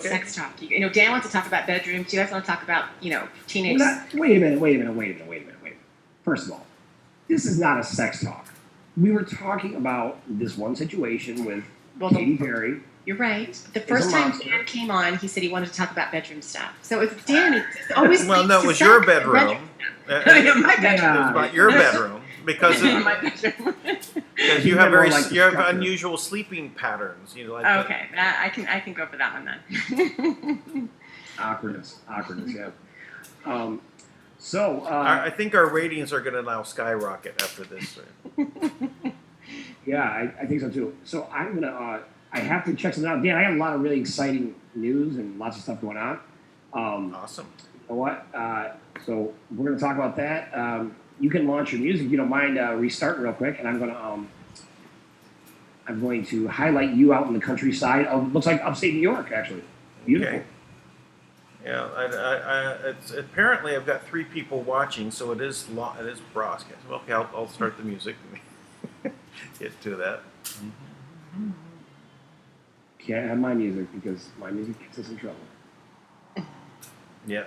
Sex talk. Dan wants to talk about bedrooms. You guys want to talk about, teenage. Wait a minute. First of all, this is not a sex talk. We were talking about this one situation with Katy Perry. You're right. The first time Dan came on, he said he wanted to talk about bedroom stuff. So it's Dan. It's always well, no, it was your bedroom. My bedroom. It was about your bedroom because you have unusual sleeping patterns. Okay, I can go for that one then. Awkwardness, yeah. I think our ratings are going to now skyrocket after this. Yeah, I think so too. So I'm gonna. I have to check something out. Dan, I have a lot of really exciting news and lots of stuff going on. Awesome. You know what? So we're going to talk about that. You can launch your music if you don't mind restarting real quick, and I'm going to highlight you out in the countryside of looks like upstate New York, actually. Beautiful. Okay. Yeah, it's apparently I've got 3 people watching, so it is broadcast. Okay, I'll start the music. Get to that. Can't have my music because my music gets us in trouble. Yeah.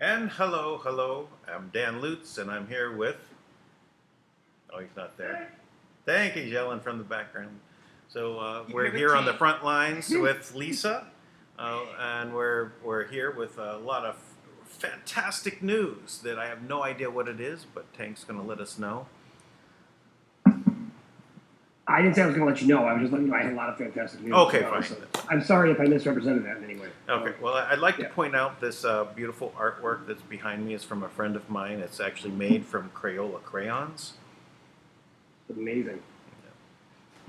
And hello, I'm Dan Lutz, and I'm here with... Oh, he's not there. Thank you, yelling from the background. So we're here on the front lines with Lisa, and we're here with a lot of fantastic news that I have no idea what it is, but Tank's going to let us know. I didn't say I was going to let you know. I was just letting you know I had a lot of fantastic news. Okay, fine. So I'm sorry if I misrepresented that in any way. Okay, well, I'd like to point out this beautiful artwork that's behind me is from a friend of mine. It's actually made from Crayola crayons. Amazing.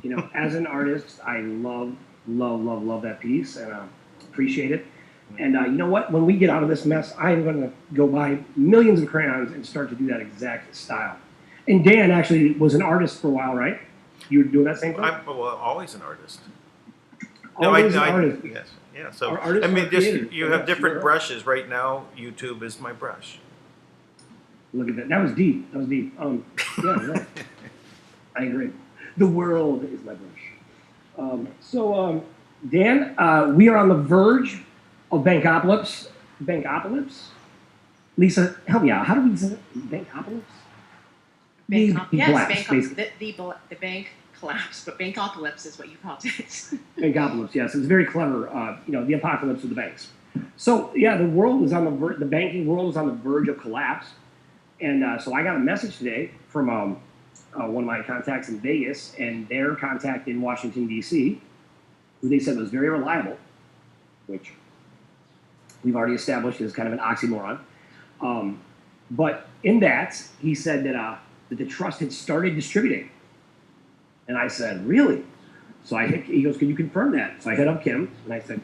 You know, as an artist, I love love that piece, and appreciate it. And you know what? When we get out of this mess, I'm going to go buy millions of crayons and start to do that exact style. And Dan actually was an artist for a while, right? You were doing that same thing? I'm always an artist. Always an artist. Yes. Yeah. So Our artists I mean, are just creative. you have different brushes right now. YouTube is my brush. Look at that. That was deep. Yeah, right. I agree. The world is my brush. Dan, we are on the verge of Bankopolis. Bankopolis? Lisa, help me out. How do we say it? Bankopolis? The bank collapsed, but Bankopolis is what you called it. Bankopolis, yes. It's very clever. The apocalypse of the banks. So, yeah, the world is on the banking world is on the verge of collapse. And so I got a message today from one of my contacts in Vegas and their contact in Washington, D.C., who they said was very reliable, which we've already established is kind of an oxymoron. But in that, he said that the trust had started distributing. And I said, really? So he goes, can you confirm that? So I hit up Kim, and I said,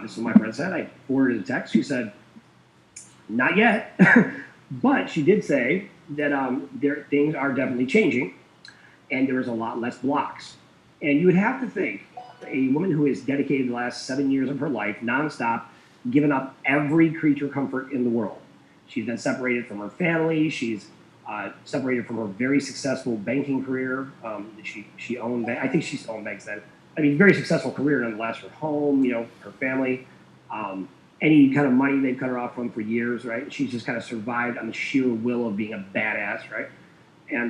this is what my friend said. I forwarded a text. She said, not yet. But she did say that things are definitely changing, and there's a lot less blocks. And you would have to think a woman who has dedicated the last 7 years of her life nonstop, given up every creature comfort in the world. She's been separated from her family. She's separated from her very successful banking career. She owned. I think she still owned banks then. I mean, very successful career nonetheless. Her home, her family. Any kind of money they've cut her off from for years, right? She's just kind of survived on the sheer will of being a badass, right? And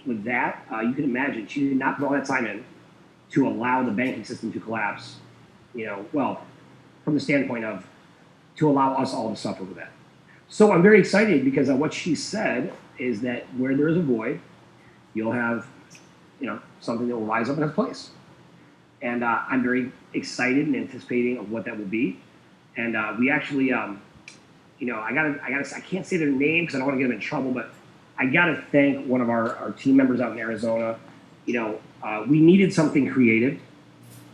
with that, you can imagine she did not put all that time in to allow the banking system to collapse, from the standpoint of to allow us all to suffer with that. So I'm very excited because what she said is that where there is a void, you'll have, something that will rise up in its place. And I'm very excited and anticipating of what that will be. And we actually, I can't say their name because I don't want to get them in trouble, but I got to thank one of our team members out in Arizona. We needed something creative.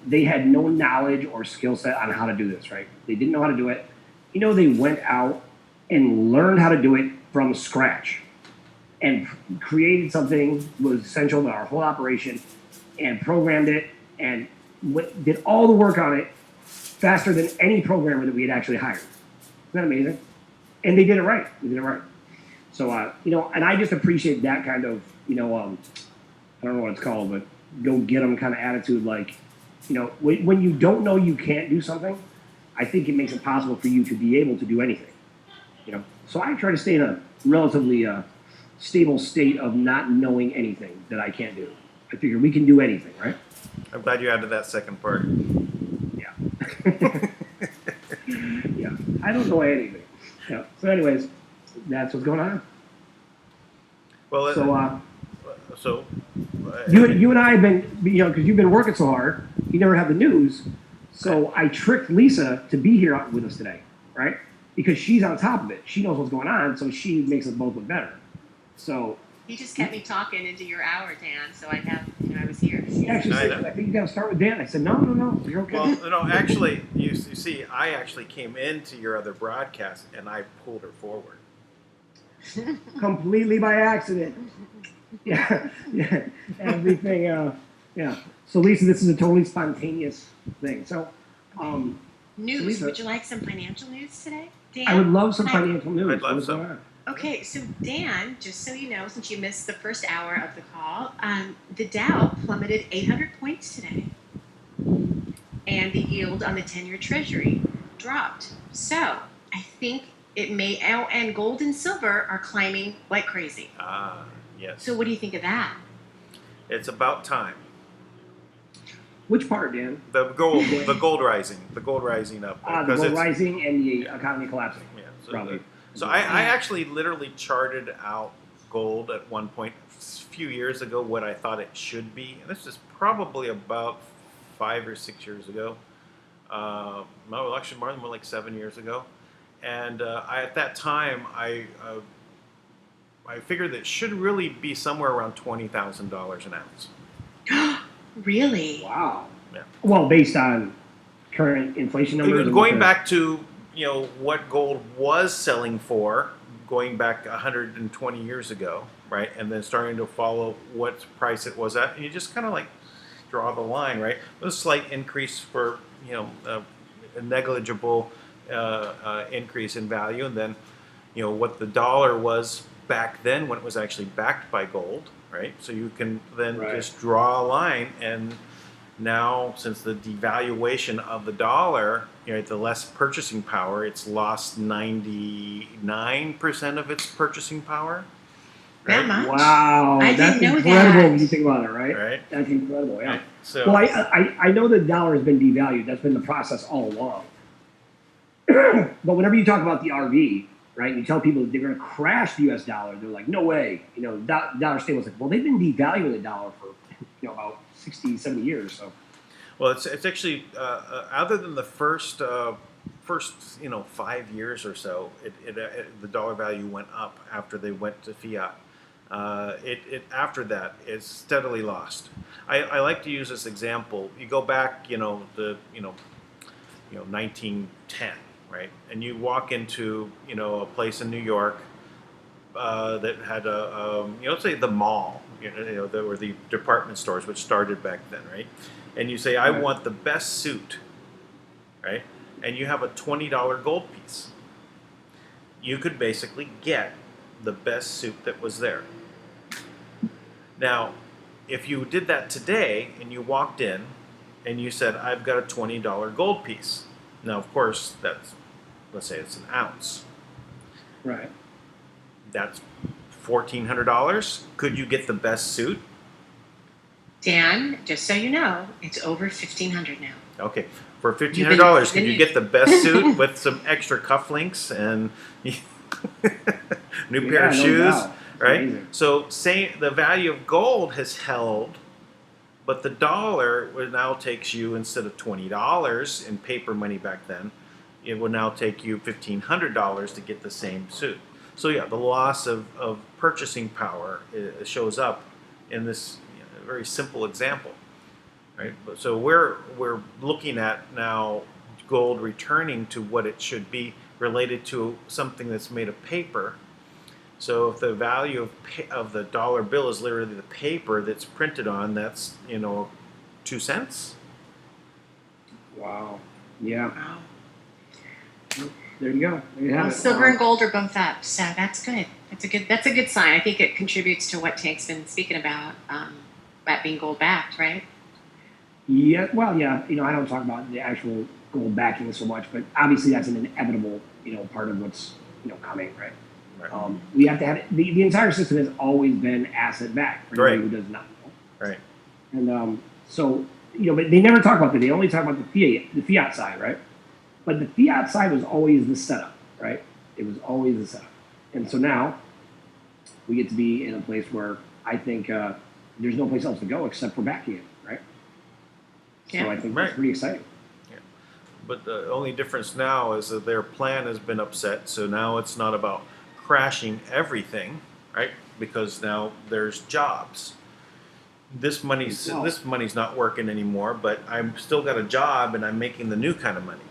They had no knowledge or skill set on how to do this, right? They didn't know how to do it. They went out and learned how to do it from scratch and created something that was essential to our whole operation and programmed it and did all the work on it faster than any programmer that we had actually hired. Isn't that amazing? And they did it right. So, and I just appreciate that kind of, I don't know what it's called, but go get them kind of attitude. Like, when you don't know you can't do something, I think it makes it possible for you to be able to do anything. So I try to stay in a relatively stable state of not knowing anything that I can't do. I figure we can do anything, right? I'm glad you added that second part. Yeah, I don't know anything. Yeah. So, anyways, that's what's going on. Well, you and I have been, because you've been working so hard, you never have the news. So I tricked Lisa to be here with us today, right? Because she's on top of it. She knows what's going on, so she makes us both look better. So you just kept me talking into your hour, Dan. So I was here. She actually said, I think you got to start with Dan. I said, no, you're okay. Well, no, actually, you see, I actually came into your other broadcast and I pulled her forward. Completely by accident. Yeah, everything. Yeah. So, Lisa, this is a totally spontaneous thing. So, news. Lisa, would you like some financial news today, Dan? I would love some financial news. I'd love some. Okay, so Dan, just so you know, since you missed the first hour of the call, the Dow plummeted 800 points today, and the yield on the 10-year Treasury dropped. So I think it may, and gold and silver are climbing like crazy. Ah, yes. So what do you think of that? It's about time. Which part, Dan? The gold rising up. The gold rising and the economy collapsing. Yeah, probably. So I actually literally charted out gold at one point a few years ago what I thought it should be. And this is probably about 5 or 6 years ago. No, actually more like 7 years ago. And at that time, I figured that it should really be somewhere around $20,000 an ounce. Really? Wow. Well, based on current inflation numbers. and Going what back to what gold was selling for, going back 120 years ago, right, and then starting to follow what price it was at, and you just kind of like draw the line, right? A slight increase for a negligible increase in value, and then what the dollar was back then when it was actually backed by gold, right? So you can then just draw a line, and now since the devaluation of the dollar, the less purchasing power, it's lost 99% of its purchasing power. That much? Wow, I that's didn't know incredible that. when you think about it, right? Right. That's incredible, yeah. Right. So, well, I know the dollar has been devalued. That's been the process all along. But whenever you talk about the RV, right, and you tell people that they're going to crash the U.S. dollar, they're like, no way. Dollar stable. Like, well, they've been devaluing the dollar for about 60, 70 years. So. Well, it's actually other than the first 5 years or so, the dollar value went up after they went to fiat. After that, it's steadily lost. I like to use this example. You go back, the 1910, right? And you walk into a place in New York that had let's say the mall, there were the department stores which started back then, right? And you say, I want the best suit, right? And you have a $20 gold piece. You could basically get the best suit that was there. Now, if you did that today and you walked in and you said, I've got a $20 gold piece. Now, of course, let's say it's an ounce. Right. That's $1,400. Could you get the best suit? Dan, just so you know, it's over $1,500 now. Okay, for $1,500, could you get the best suit with some extra cufflinks and new pair of shoes, right? Amazing. So, the value of gold has held, but the dollar now takes you, instead of $20 in paper money back then, it would now take you $1,500 to get the same suit. So yeah, the loss of purchasing power shows up in this very simple example, right? So we're looking at now gold returning to what it should be related to something that's made of paper. So if the value of the dollar bill is literally the paper that's printed on, that's 2 cents. Wow. Yeah. Wow. There you go. There you have it. Silver and gold are both up, so that's good. That's a good sign. I think it contributes to what Tank's been speaking about being gold backed, right? Yeah. Well, yeah. I don't talk about the actual gold backing so much, but obviously that's an inevitable, part of what's coming, right? Right. We have to have it. The entire system has always been asset backed for anybody who does not know. Right. And so but they never talk about that. They only talk about the fiat side, right? But the fiat side was always the setup, right? It was always the setup. And so now we get to be in a place where I think there's no place else to go except for backing it, right? Yeah. So I think that's pretty exciting. Yeah. But the only difference now is that their plan has been upset. So now it's not about crashing everything, right? Because now there's jobs. This money's not working anymore, but I've still got a job and I'm making the new kind of money.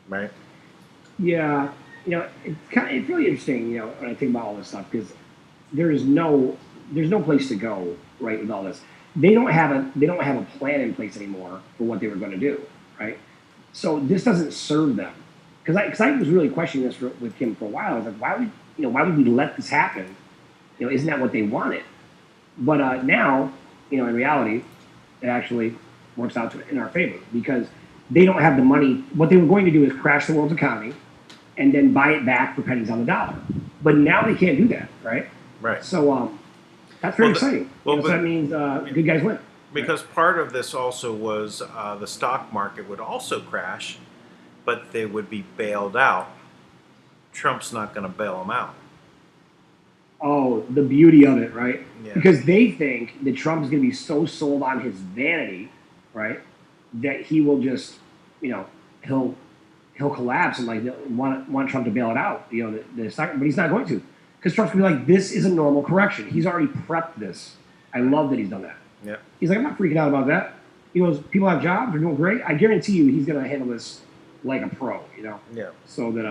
Right. Yeah, it's really interesting, when I think about all this stuff, because there's no place to go, right, with all this. They don't have a plan in place anymore for what they were going to do, right? So this doesn't serve them, because I was really questioning this with Kim for a while. I was like, why would we let this happen? Isn't that what they wanted? But now, in reality, it actually works out in our favor, because they don't have the money. What they were going to do is crash the world's economy and then buy it back for pennies on the dollar. But now they can't do that, right? Right. So that's very exciting. So that means good guys win. Because part of this also was the stock market would also crash, but they would be bailed out. Trump's not going to bail them out. Oh, the beauty of it, right? Yeah. Because they think that Trump is going to be so sold on his vanity, right, that he will just, he'll collapse and want Trump to bail it out. The stock, but he's not going to, because Trump's gonna be like, this is a normal correction. He's already prepped this. I love that he's done that. Yeah. He's like, I'm not freaking out about that. He goes, people have jobs, they're doing great. I guarantee you, he's going to handle this like a pro. Yeah. So that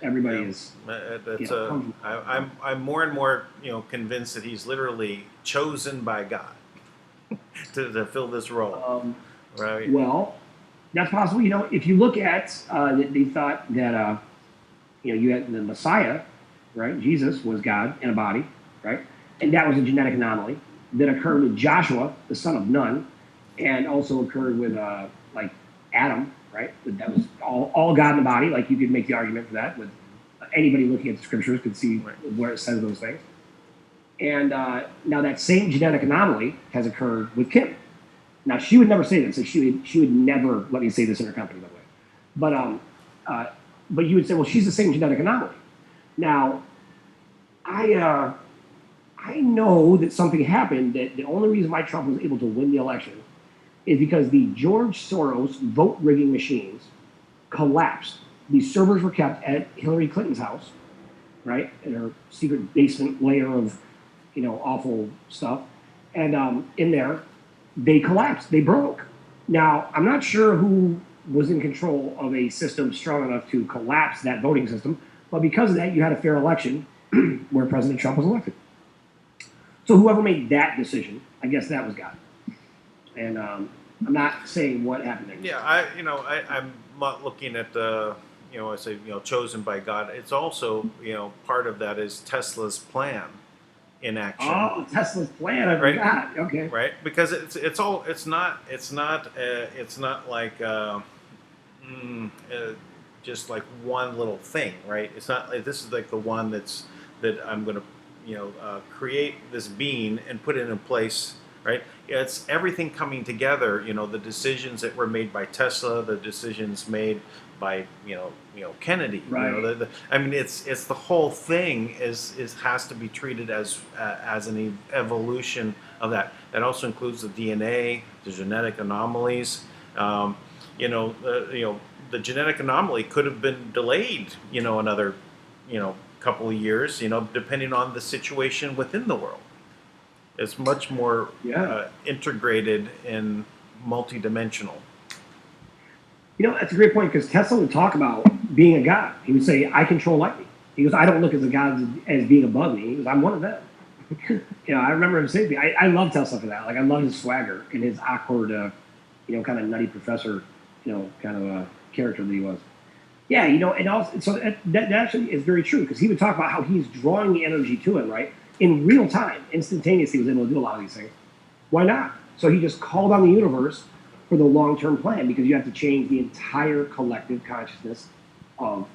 everybody Yeah. is. That's comfortable. I'm more and more convinced that he's literally chosen by God to fill this role, right? Well, that's possible. If you look at, they thought that you had the Messiah, right? Jesus was God in a body, right? And that was a genetic anomaly that occurred with Joshua, the son of Nun, and also occurred with like Adam, right? That was all God in the body. Like you could make the argument for that. With anybody looking at the scriptures could see where it says those things. And now that same genetic anomaly has occurred with Kim. Now she would never say this. So she would never let me say this in her company, by the way. But you would say, well, she's the same genetic anomaly. Now, I know that something happened. That the only reason why Trump was able to win the election is because the George Soros vote rigging machines collapsed. These servers were kept at Hillary Clinton's house, right, in her secret basement layer of, awful stuff, and in there, they collapsed. They broke. Now, I'm not sure who was in control of a system strong enough to collapse that voting system, but because of that, you had a fair election where President Trump was elected. So whoever made that decision, I guess that was God. And I'm not saying what happened there. Yeah, I'm not looking at the, I say, chosen by God. It's also, part of that is Tesla's plan in action. Oh, Tesla's plan, I forgot. Okay. Right, because it's not like just like one little thing, right? It's not like this is like the one that I'm going to create this being and put it in place, right? It's everything coming together. The decisions that were made by Tesla, the decisions made by Kennedy. Right. It's the whole thing has to be treated as an evolution of that. That also includes the DNA, the genetic anomalies. The genetic anomaly could have been delayed, another, couple of years, depending on the situation within the world. It's much more integrated and multidimensional. That's a great point because Tesla would talk about being a god. He would say, I control lightning. He goes, I don't look at the gods as being above me. He goes, I'm one of them. I remember him saying, I love Tesla for that. Like, I love his swagger and his awkward, kind of nutty professor, kind of a character that he was. Yeah, and also, so that actually is very true because he would talk about how he's drawing the energy to him, right? In real time, instantaneously, he was able to do a lot of these things. Why not? So he just called on the universe for the long-term plan because you have to change the entire collective consciousness of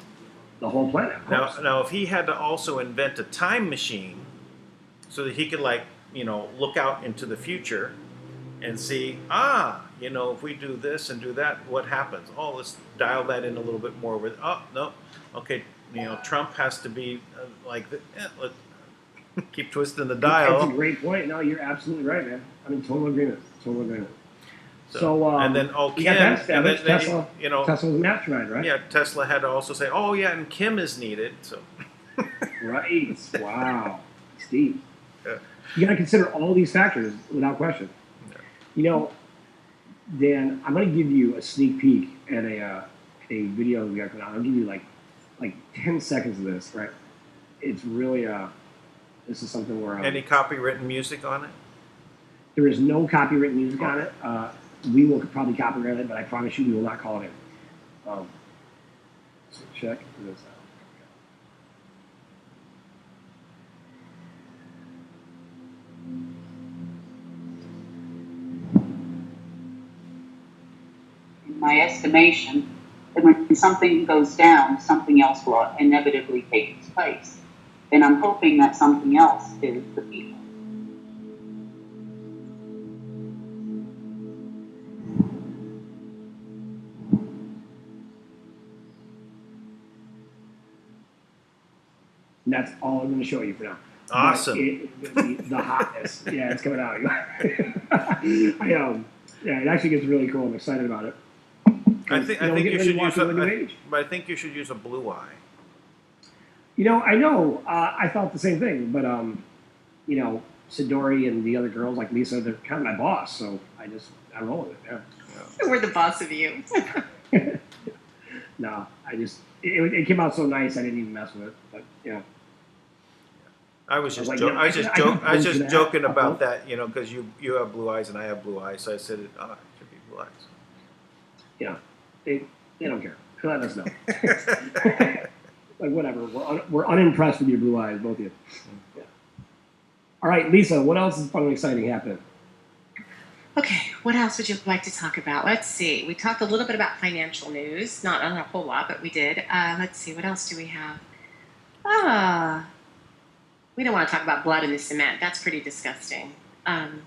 the whole planet. Now, if he had to also invent a time machine so that he could, look out into the future and see, if we do this and do that, what happens? Oh, let's dial that in a little bit more with, no, okay, Trump has to be let's keep twisting the dial. That's a great point. No, you're absolutely right, man. I'm in total agreement. So and then Kim, Tesla was a mastermind, right? Yeah, Tesla had to also say, oh yeah, and Kim is needed. So right. Wow. Steve. Yeah. You got to consider all these factors without question. Yeah. Dan, I'm going to give you a sneak peek at a video that we got going on. I'll give you like 10 seconds of this, right? It's really this is something where any copywritten music on it? There is no copywritten music on it. We will probably copyright it, but I promise you we will not call it in. So check this out. In my estimation, that when something goes down, something else will inevitably take its place. And I'm hoping that something else is the people. And that's all I'm going to show you for now. Awesome. The hotness. Yeah, it's coming out. It actually gets really cool. I'm excited about it. I think you should use but I think you should use a blue eye. I know. I thought the same thing, but Sidori and the other girls, like Lisa, they're kind of my boss, so I roll with it. Yeah. We're the boss of you. No, it came out so nice I didn't even mess with it. But yeah. I was just like, joking. yeah, I was just I can I was go to just that. joking about that, because you have blue eyes and I have blue eyes, so I said it should be blue eyes. Yeah, they don't care. Let us know. Like whatever. We're unimpressed with your blue eyes, both of you. Yeah. All right, Lisa. What else is fun and exciting happening? Okay, what else would you like to talk about? Let's see. We talked a little bit about financial news, not a whole lot, but we did. Let's see. What else do we have? We don't want to talk about blood in the cement. That's pretty disgusting.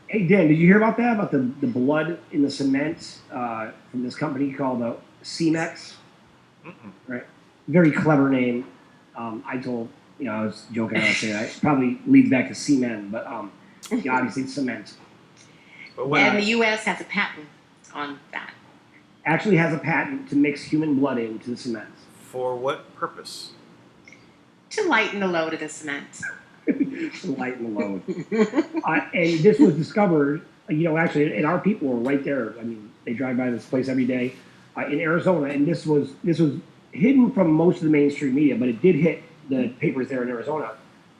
Hey, Dan, did you hear about that? About the blood in the cement from this company called Cemex? Right. Very clever name. I was joking. I was saying that. It probably leads back to semen, but obviously it's cement. And the U.S. has a patent on that. Actually has a patent to mix human blood into the cement. For what purpose? To lighten the load of the cement. To lighten the load. And this was discovered, actually, and our people were right there. I mean, they drive by this place every day in Arizona, and this was hidden from most of the mainstream media, but it did hit the papers there in Arizona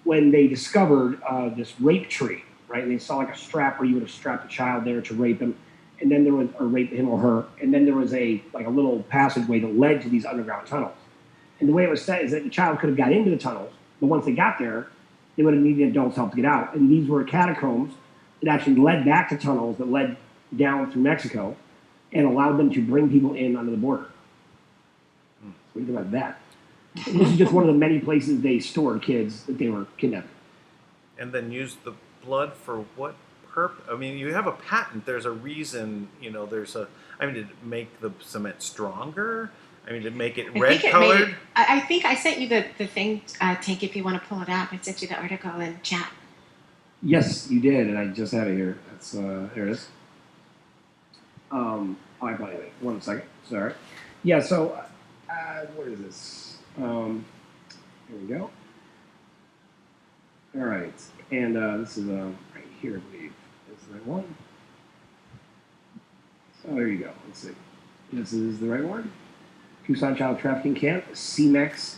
when they discovered this rape tree, right? And they saw like a strap where you would have strapped a child there to rape him, and then there was, or rape him or her, and then there was a little passageway that led to these underground tunnels. And the way it was set is that the child could have got into the tunnels, but once they got there, they would have needed adults' help to get out. And these were catacombs that actually led back to tunnels that led down through Mexico and allowed them to bring people in under the border. What do you think about that? And this is just one of the many places they stored kids that they were kidnapping. And then use the blood for what purpose? I mean, you have a patent. There's a reason, did it make the cement stronger? I mean, did it make it red colored? I think I sent you the thing, Tank, if you want to pull it up. I sent you the article in chat. Yes, you did, and I just had it here. That's there it is. I probably wait 1 second. Sorry. Yeah. So, what is this? Here we go. All right, and this is right here, I believe. Is the right one? So there you go. Let's see. This is the right one. Tucson Child Trafficking Camp, CMEX.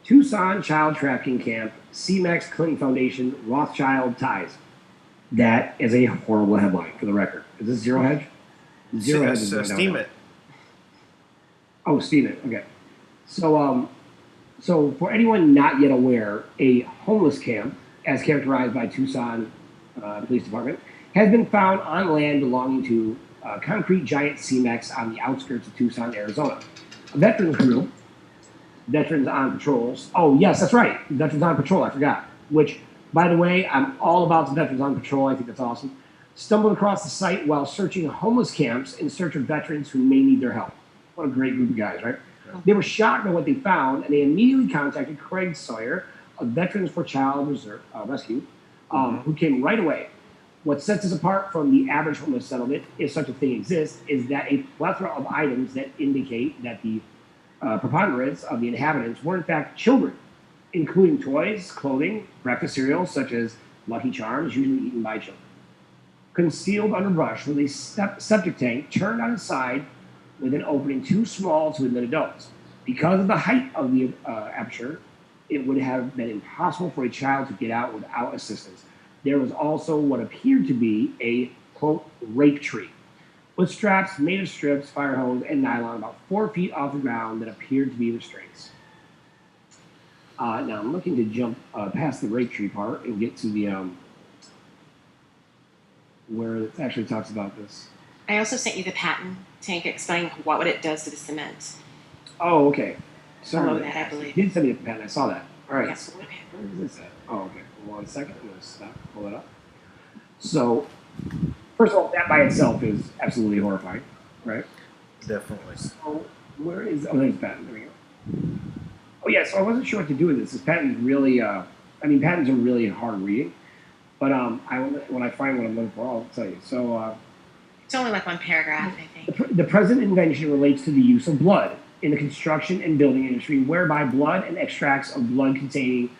Tucson Child Trafficking Camp, CMEX Clinton Foundation, Rothschild Ties. That is a horrible headline, for the record. Is this Zero Hedge? Zero Hedge is Steam it. Oh, steam it. Okay. So, so for anyone not yet aware, a homeless camp, as characterized by Tucson Police Department, has been found on land belonging to Concrete Giant CMEX on the outskirts of Tucson, Arizona. A veterans group, Veterans on Patrols. Oh, yes, that's right. Veterans on Patrol, I forgot. Which, by the way, I'm all about the Veterans on Patrol. I think that's awesome. Stumbled across the site while searching homeless camps in search of veterans who may need their help. What a great group of guys, right? Yeah. They were shocked by what they found, and they immediately contacted Craig Sawyer of Veterans for Child Rescue, who came right away. What sets us apart from the average homeless settlement, if such a thing exists, is that a plethora of items that indicate that the preponderance of the inhabitants were in fact children, including toys, clothing, breakfast cereals such as Lucky Charms, usually eaten by children. Concealed under brush was a septic tank turned on its side with an opening too small to admit adults. Because of the height of the aperture, it would have been impossible for a child to get out without assistance. There was also what appeared to be a, quote, rape tree, with straps made of strips, fire hose, and nylon about 4 feet off the ground that appeared to be restraints. Now I'm looking to jump past the rape tree part and get to the where it actually talks about this. I also sent you the patent, Tank, explaining what it does to the cement. Oh, okay. Sorry. Below that, I believe. You did send me the patent. I saw that. All right. Yes. Okay. Where is this at? Oh, okay. 1 second. I'm going to stop. Pull that up. So, first of all, that by itself is absolutely horrifying, right? Definitely. So, where is... Oh, there's the patent. There we go. Oh, yeah. So, I wasn't sure what to do with this. This patent is really... patents are really hard reading. But when I find what I'm looking for, I'll tell you. So... it's only like one paragraph, I think. The present invention relates to the use of blood in the construction and building industry, whereby blood and extracts of blood containing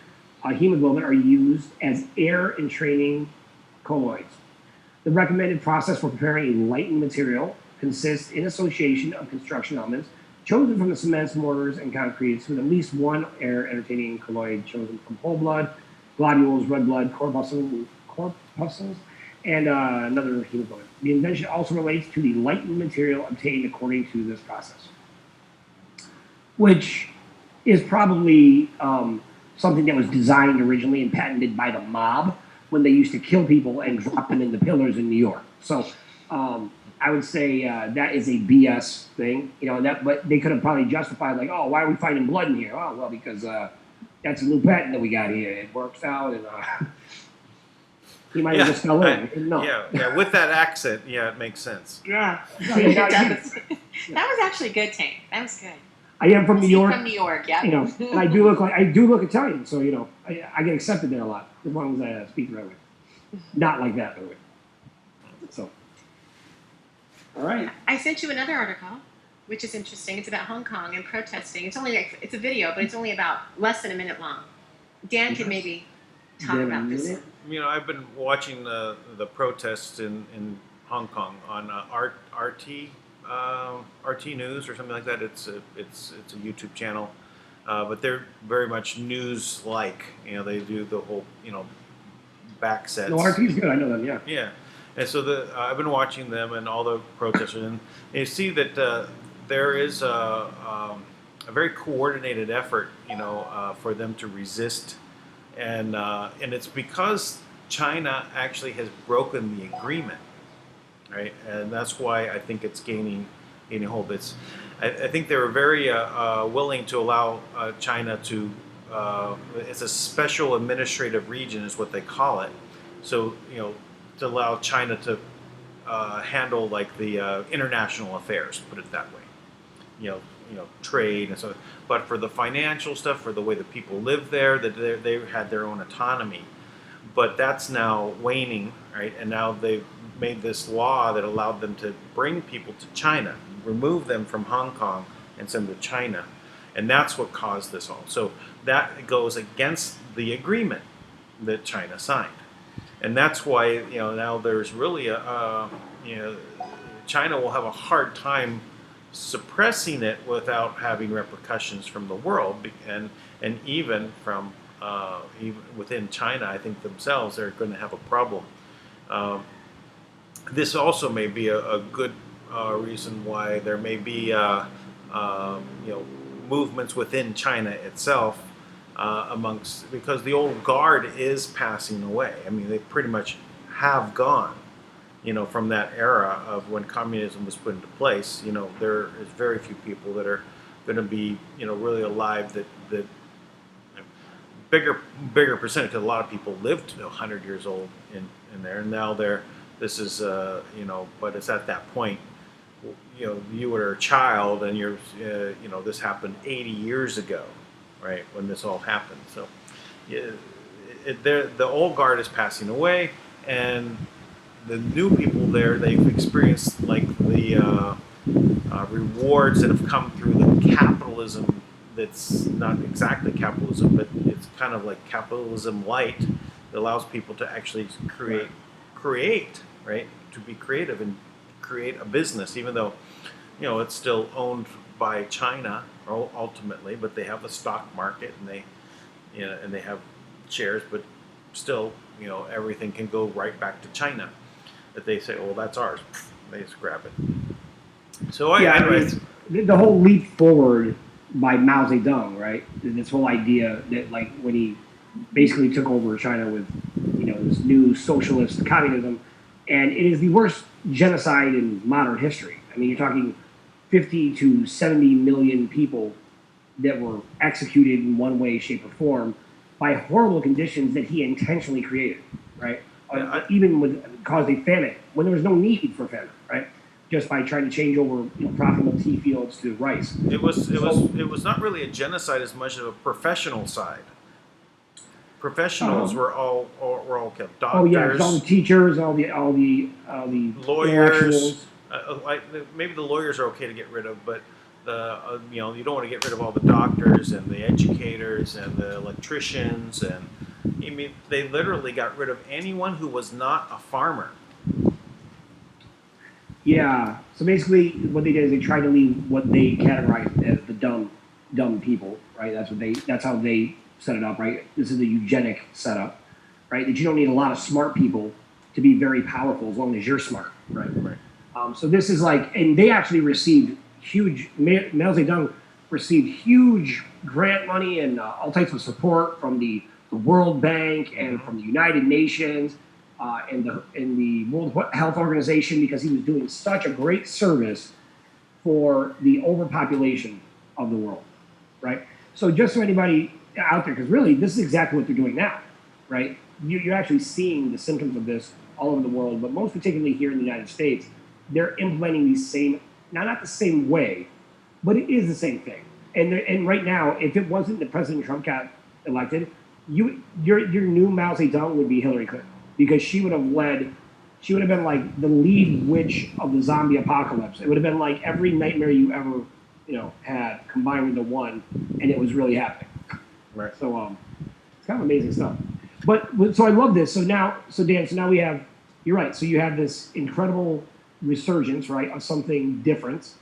hemoglobin are used as air in training colloids. The recommended process for preparing a lightened material consists in association of construction elements chosen from the cements, mortars, and concretes with at least one air-entertaining colloid chosen from whole blood, globules, red blood, corpuscles, and another hemoglobin. The invention also relates to the lightened material obtained according to this process, which is probably something that was designed originally and patented by the mob when they used to kill people and drop them in the pillars in New York. So I would say that is a BS thing, but they could have probably justified like, oh, why are we finding blood in here? Oh, well, because that's a new patent that we got here. It works out, and he might have just fell in. No. Yeah, with that accent, it makes sense. Yeah, it does. That was actually good, Tank. That was good. I am from New York. From New York, yeah. And I do look Italian, so I get accepted there a lot as long as I speak the right way. Not like that, by the way. So, all right. I sent you another article, which is interesting. It's about Hong Kong and protesting. It's a video, but it's only about less than a minute long. Dan can maybe talk about this. I've been watching the protests in Hong Kong on RT News or something like that. It's a YouTube channel, but they're very much news-like. They do the whole back sets. No, RT's good. I know them. Yeah. Yeah, and so I've been watching them and all the protesters, and you see that there is a very coordinated effort, for them to resist, and it's because China actually has broken the agreement. Right, and that's why I think it's gaining hold. I think they were very willing to allow China to. It's a special administrative region, is what they call it. So to allow China to handle like the international affairs, put it that way. Trade and so. But for the financial stuff, for the way the people live there, that they had their own autonomy. But that's now waning, right? And now they've made this law that allowed them to bring people to China, remove them from Hong Kong, and send them to China. And that's what caused this all. So that goes against the agreement that China signed. And that's why, now there's really China will have a hard time suppressing it without having repercussions from the world, and even from even within China, I think themselves they're going to have a problem. This also may be a good reason why there may be movements within China itself because the old guard is passing away. I mean, they pretty much have gone. From that era of when communism was put into place. There is very few people that are going to be really alive that bigger percentage, because a lot of people lived to 100 years old in there, and now this is but it's at that point, you were a child and you're this happened 80 years ago, right, when this all happened. So the old guard is passing away, and the new people there, they've experienced like the rewards that have come through the capitalism that's not exactly capitalism, but it's kind of like capitalism light that allows people to actually create, right? To be creative and create a business, even though, it's still owned by China ultimately, but they have a stock market and they have shares, but still, everything can go right back to China. That they say, well, that's ours. They just grab it. So the whole leap forward by Mao Zedong, right? This whole idea that like when he basically took over China with this new socialist communism, and it is the worst genocide in modern history. I mean, you're talking 50 to 70 million people that were executed in one way, shape, or form by horrible conditions that he intentionally created, right? Even with caused a famine when there was no need for famine, right? Just by trying to change over profitable tea fields to rice. It was not really a genocide as much as a professional side. Professionals were all killed. Doctors. Oh yeah, all the teachers, all the lawyers. Maybe the lawyers are okay to get rid of, but you don't want to get rid of all the doctors and the educators and the electricians and I mean, they literally got rid of anyone who was not a farmer. Yeah. So basically, what they did is they tried to leave what they categorized as the dumb people, right? That's how they set it up, right? This is the eugenic setup, right? That you don't need a lot of smart people to be very powerful as long as you're smart, right? Right. So this is like, and they actually received huge. Mao Zedong received huge grant money and all types of support from the World Bank and from the United Nations and the World Health Organization because he was doing such a great service for the overpopulation of the world, right? So just so anybody out there, because really this is exactly what they're doing now, right? You're actually seeing the symptoms of this all over the world, but most particularly here in the United States, they're implementing these same, not the same way, but it is the same thing. And right now, if it wasn't that President Trump got elected, your new Mao Zedong would be Hillary Clinton because she would have been like the lead witch of the zombie apocalypse. It would have been like every nightmare you ever, had combined with the one, and it was really happening. Right. So it's kind of amazing stuff. But so I love this. So Dan, now we have, you're right. So you have this incredible resurgence, right, of something different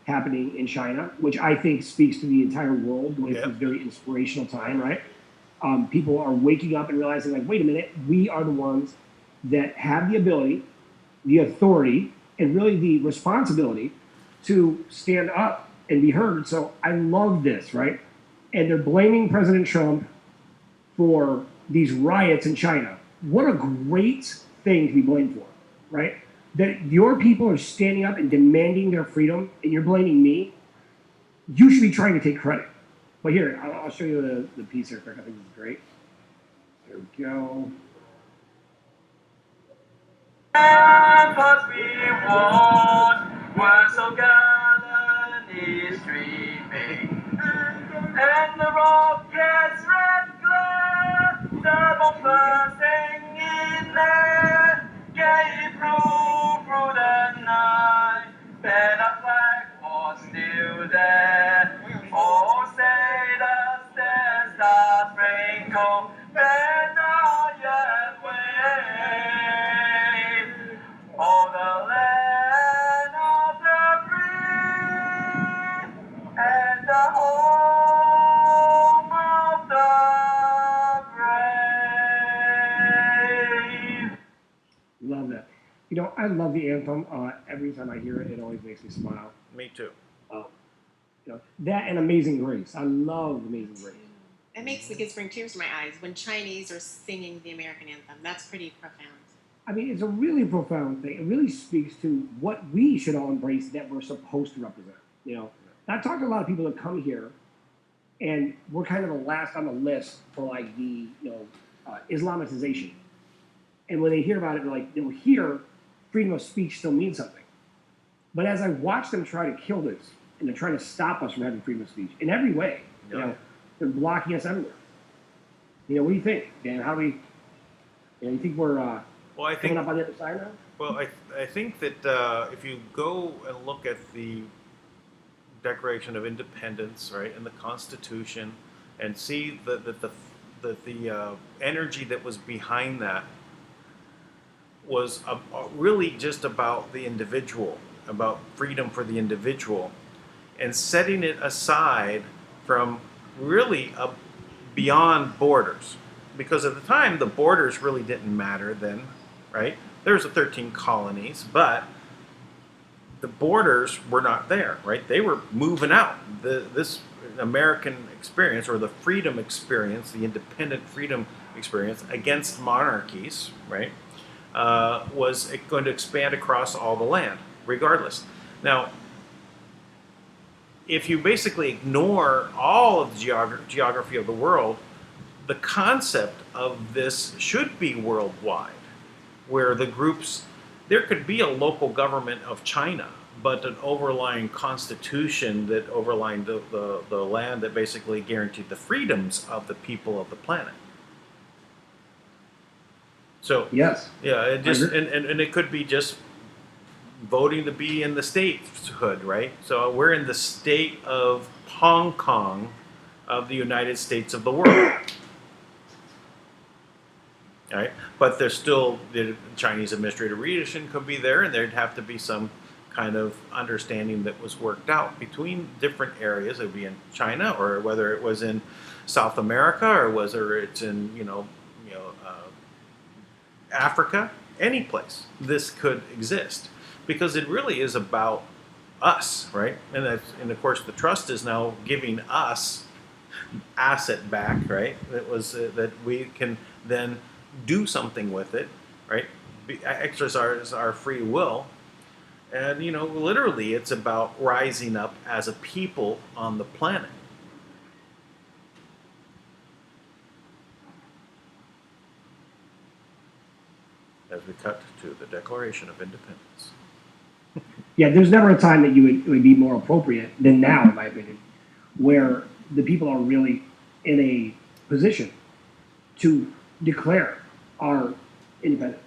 happening in China, which I think speaks to the entire world going through this very inspirational time, right? People are waking up and realizing, like, wait a minute, we are the ones that have the ability, the authority, and really the responsibility to stand up and be heard. So I love this, right? And they're blaming President Trump for these riots in China. What a great thing to be blamed for, right? That your people are standing up and demanding their freedom, and you're blaming me. You should be trying to take credit. But here, I'll show you the piece here quick. I think this is great. There we go. Because we won, we're so gallantly streaming, and the rockets red glare, the bombs bursting in there, gave through the night, but our flag was still there. Oh, say the stars sprinkle, banner yet wave. Oh, the land of the free and the home of the brave. Love that. I love the anthem. Every time I hear it, it always makes me smile. Me too. That and Amazing Grace. I love Amazing Grace. It makes me get bring tears to my eyes when Chinese are singing the American anthem. That's pretty profound. I mean, it's a really profound thing. It really speaks to what we should all embrace that we're supposed to represent. I talk to a lot of people that come here, and we're kind of the last on the list for like the Islamicization. And when they hear about it, they're like, here, freedom of speech still means something. But as I watch them try to kill this, and they're trying to stop us from having freedom of speech in every way, they're blocking us everywhere. What do you think, Dan? How do we? You think we're coming up on the other side now? Well, I think that if you go and look at the Declaration of Independence, right, and the Constitution, and see that the energy that was behind that was really just about the individual, about freedom for the individual, and setting it aside from really beyond borders. Because at the time, the borders really didn't matter then, right? There's the 13 colonies, but the borders were not there, right? They were moving out. This American experience, or the freedom experience, the independent freedom experience against monarchies, right, was going to expand across all the land, regardless. Now, if you basically ignore all of the geography of the world, the concept of this should be worldwide, where the groups, there could be a local government of China, but an overlying constitution that overlined the land that basically guaranteed the freedoms of the people of the planet. So yes, yeah, it just and it could be just voting to be in the statehood, right? So we're in the state of Hong Kong of the United States of the world. right? But there's still the Chinese administrative region could be there, and there'd have to be some kind of understanding that was worked out between different areas. It would be in China, or whether it was in South America, or whether it's in Africa, any place this could exist, because it really is about us, right? And of course the trust is now giving us asset back, right? That was that we can then do something with it, right? Exercise our free will, and literally, it's about rising up as a people on the planet. As we cut to the Declaration of Independence. Yeah, there's never a time that it would be more appropriate than now, in my opinion, where the people are really in a position to declare our independence.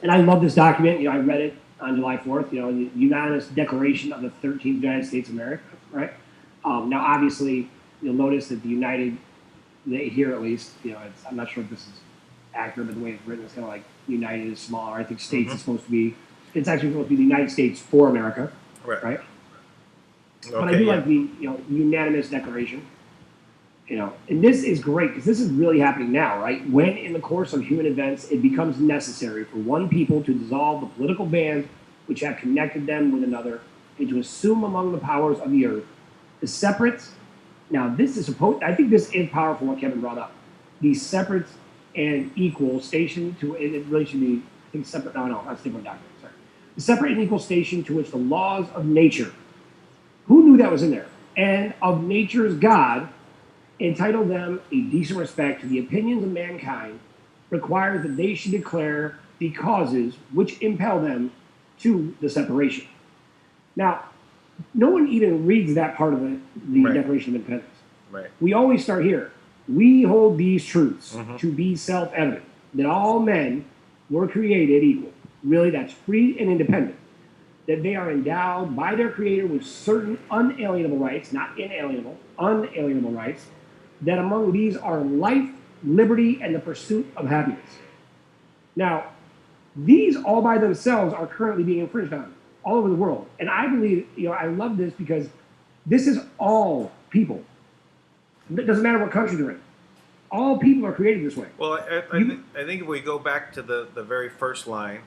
And I love this document. I read it on July 4th. The unanimous Declaration of the 13th United States of America. Right. Now, obviously, you'll notice that here at least, I'm not sure if this is accurate, but the way it's written is kind of like United is smaller. I think states is supposed to be. It's actually supposed to be the United States for America. Right. Okay, but I do like the unanimous declaration. And this is great because this is really happening now, right? When in the course of human events it becomes necessary for one people to dissolve the political bands which have connected them with another, and to assume among the powers of the earth the separate. Now, I think this is powerful what Kevin brought up. The separate and equal station it really should be, I think separate, no, that's different document, sorry. The separate and equal station to which the laws of nature, who knew that was in there? And of nature's God, entitle them a decent respect to the opinions of mankind, requires that they should declare the causes which impel them to the separation. Now, no one even reads that part of the Right. Declaration of Independence. Right. We always start here. We hold these truths to be self-evident, that all men were created equal. Really, that's free and independent. That they are endowed by their Creator with certain unalienable rights, not inalienable, unalienable rights, that among these are life, liberty, and the pursuit of happiness. Now, these all by themselves are currently being infringed on all over the world. And I believe, I love this because this is all people. It doesn't matter what country they're in. All people are created this way. Well, I think if we go back to the very first line,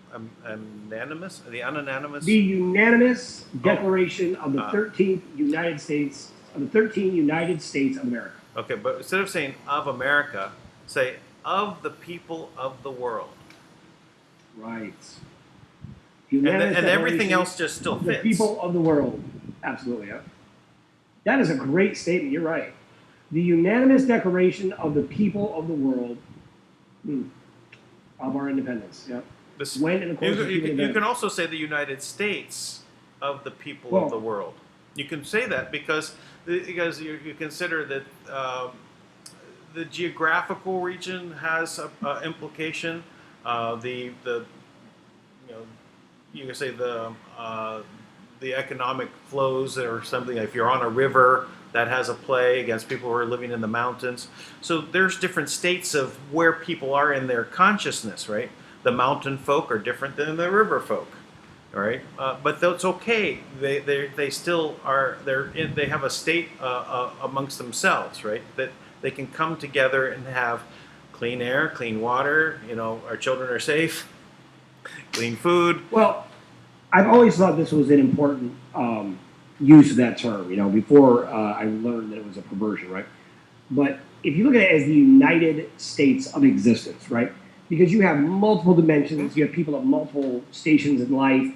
unanimous. The unanimous declaration of the 13th United States of the 13 United States of America. Okay, but instead of saying of America, say of the people of the world. Right. And everything else just still the fits. People of the world. Absolutely, yeah. That is a great statement. You're right. The unanimous declaration of the people of the world of our independence. Yeah. When in the course of human You events. can also say the United States of the people of the world. You can say that because you consider that the geographical region has an implication. You can say the economic flows or something. If you're on a river, that has a play against people who are living in the mountains. So there's different states of where people are in their consciousness, right? The mountain folk are different than the river folk, right? But that's okay. They still are. They have a state amongst themselves, right? That they can come together and have clean air, clean water. Our children are safe, clean food. Well, I've always thought this was an important use of that term. Before I learned that it was a perversion, right? But if you look at it as the United States of existence, right? Because you have multiple dimensions, you have people at multiple stations in life,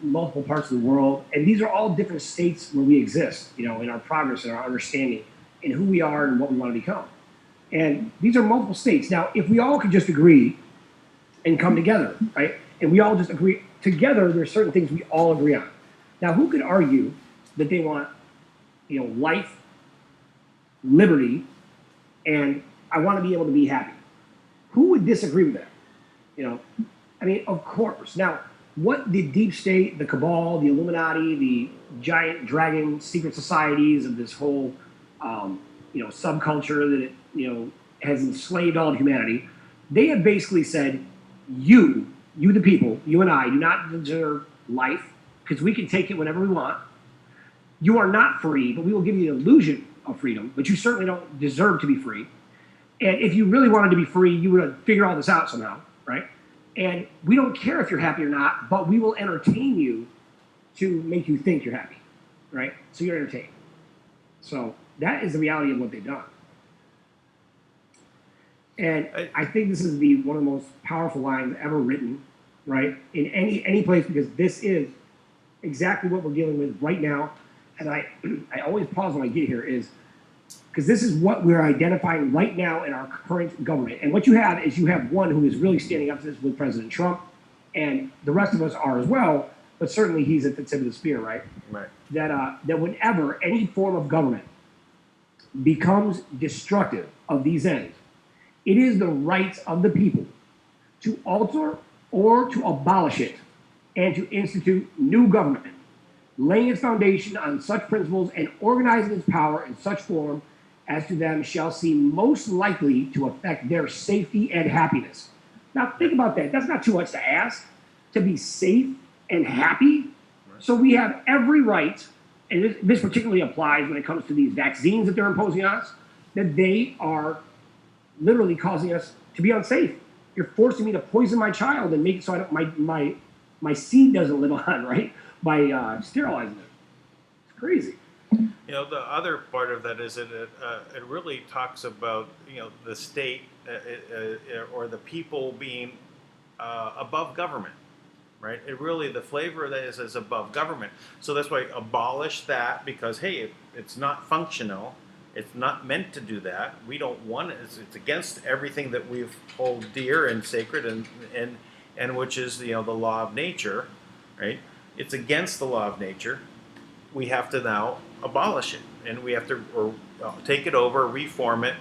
multiple parts of the world, and these are all different states where we exist, in our progress and our understanding, and who we are and what we want to become. And these are multiple states. Now, if we all could just agree and come together, right? And we all just agree together, there's certain things we all agree on. Now, who could argue that they want, life, liberty, and I want to be able to be happy? Who would disagree with that? Of course. Now, what the deep state, the cabal, the Illuminati, the giant dragon secret societies of this whole, subculture that has enslaved all of humanity, they have basically said, you the people, you and I, do not deserve life because we can take it whenever we want. You are not free, but we will give you the illusion of freedom, but you certainly don't deserve to be free. And if you really wanted to be free, you would figure all this out somehow, right? And we don't care if you're happy or not, but we will entertain you to make you think you're happy, right? So you're entertained. So that is the reality of what they've done. And I think this is one of the most powerful lines ever written, right? In any place, because this is exactly what we're dealing with right now. And I always pause when I get here is because this is what we're identifying right now in our current government. And what you have is one who is really standing up to this with President Trump, and the rest of us are as well, but certainly he's at the tip of the spear, right? Right. That whenever any form of government becomes destructive of these ends, it is the right of the people to alter or to abolish it and to institute new government, laying its foundation on such principles and organizing its power in such form as to them shall seem most likely to affect their safety and happiness. Now think about that. That's not too much to ask, to be safe and happy. So we have every right, and this particularly applies when it comes to these vaccines that they're imposing on us, that they are literally causing us to be unsafe. You're forcing me to poison my child and make it so I don't, my seed doesn't live on, right? By sterilizing it. It's crazy. The other part of that is that it really talks about the state or the people being above government, right? It really, the flavor of that is above government. So that's why abolish that, because hey, it's not functional. It's not meant to do that. We don't want it. It's against everything that we hold dear and sacred, and which is the law of nature, right? It's against the law of nature. We have to now abolish it, and we have to take it over, reform it,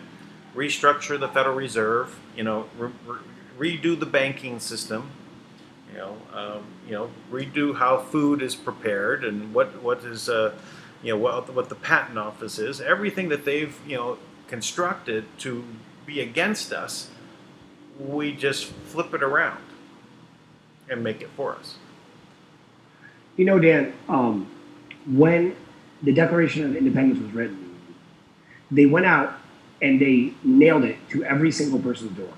restructure the Federal Reserve, redo the banking system, redo how food is prepared and what is what the patent office is, everything that they've constructed to be against us. We just flip it around and make it for us. Dan, when the Declaration of Independence was written, they went out and they nailed it to every single person's door.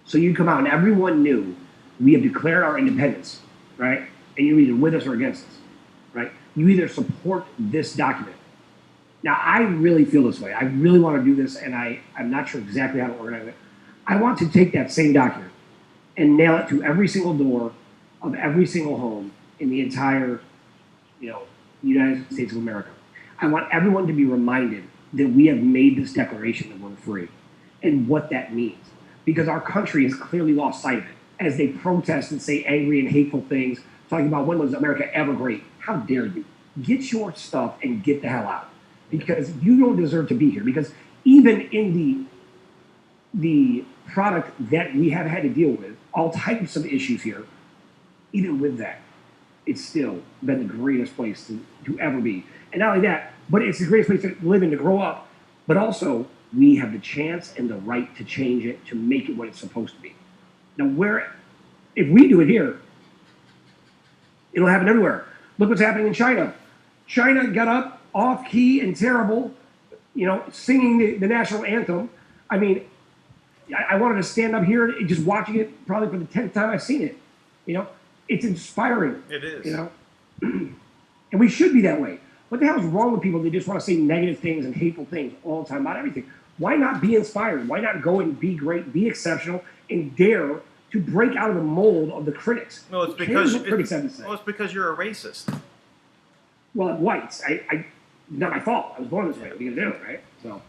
So you come out and everyone knew we have declared our independence, right? And you're either with us or against us, right? You either support this document. Now, I really feel this way. I really want to do this, and I'm not sure exactly how to organize it. I want to take that same document and nail it to every single door of every single home in the entire, United States of America. I want everyone to be reminded that we have made this declaration that we're free and what that means. Because our country has clearly lost sight of it as they protest and say angry and hateful things, talking about when was America ever great. How dare you? Get your stuff and get the hell out. Because you don't deserve to be here. Because even in the product that we have had to deal with, all types of issues here, even with that, it's still been the greatest place to ever be. And not only that, but it's the greatest place to live in, to grow up. But also, we have the chance and the right to change it, to make it what it's supposed to be. Now, if we do it here, it'll happen everywhere. Look what's happening in China. China got up, off key and terrible, singing the national anthem. I mean, I wanted to stand up here just watching it probably for the 10th time I've seen it. It's inspiring. It is. And we should be that way. What the hell is wrong with people? They just want to say negative things and hateful things all the time about everything. Why not be inspired? Why not go and be great, be exceptional, and dare to break out of the mold of the critics? Well, it's because you're a racist. Well, whites. Not my fault. I was born this way. What are you gonna do, right? So,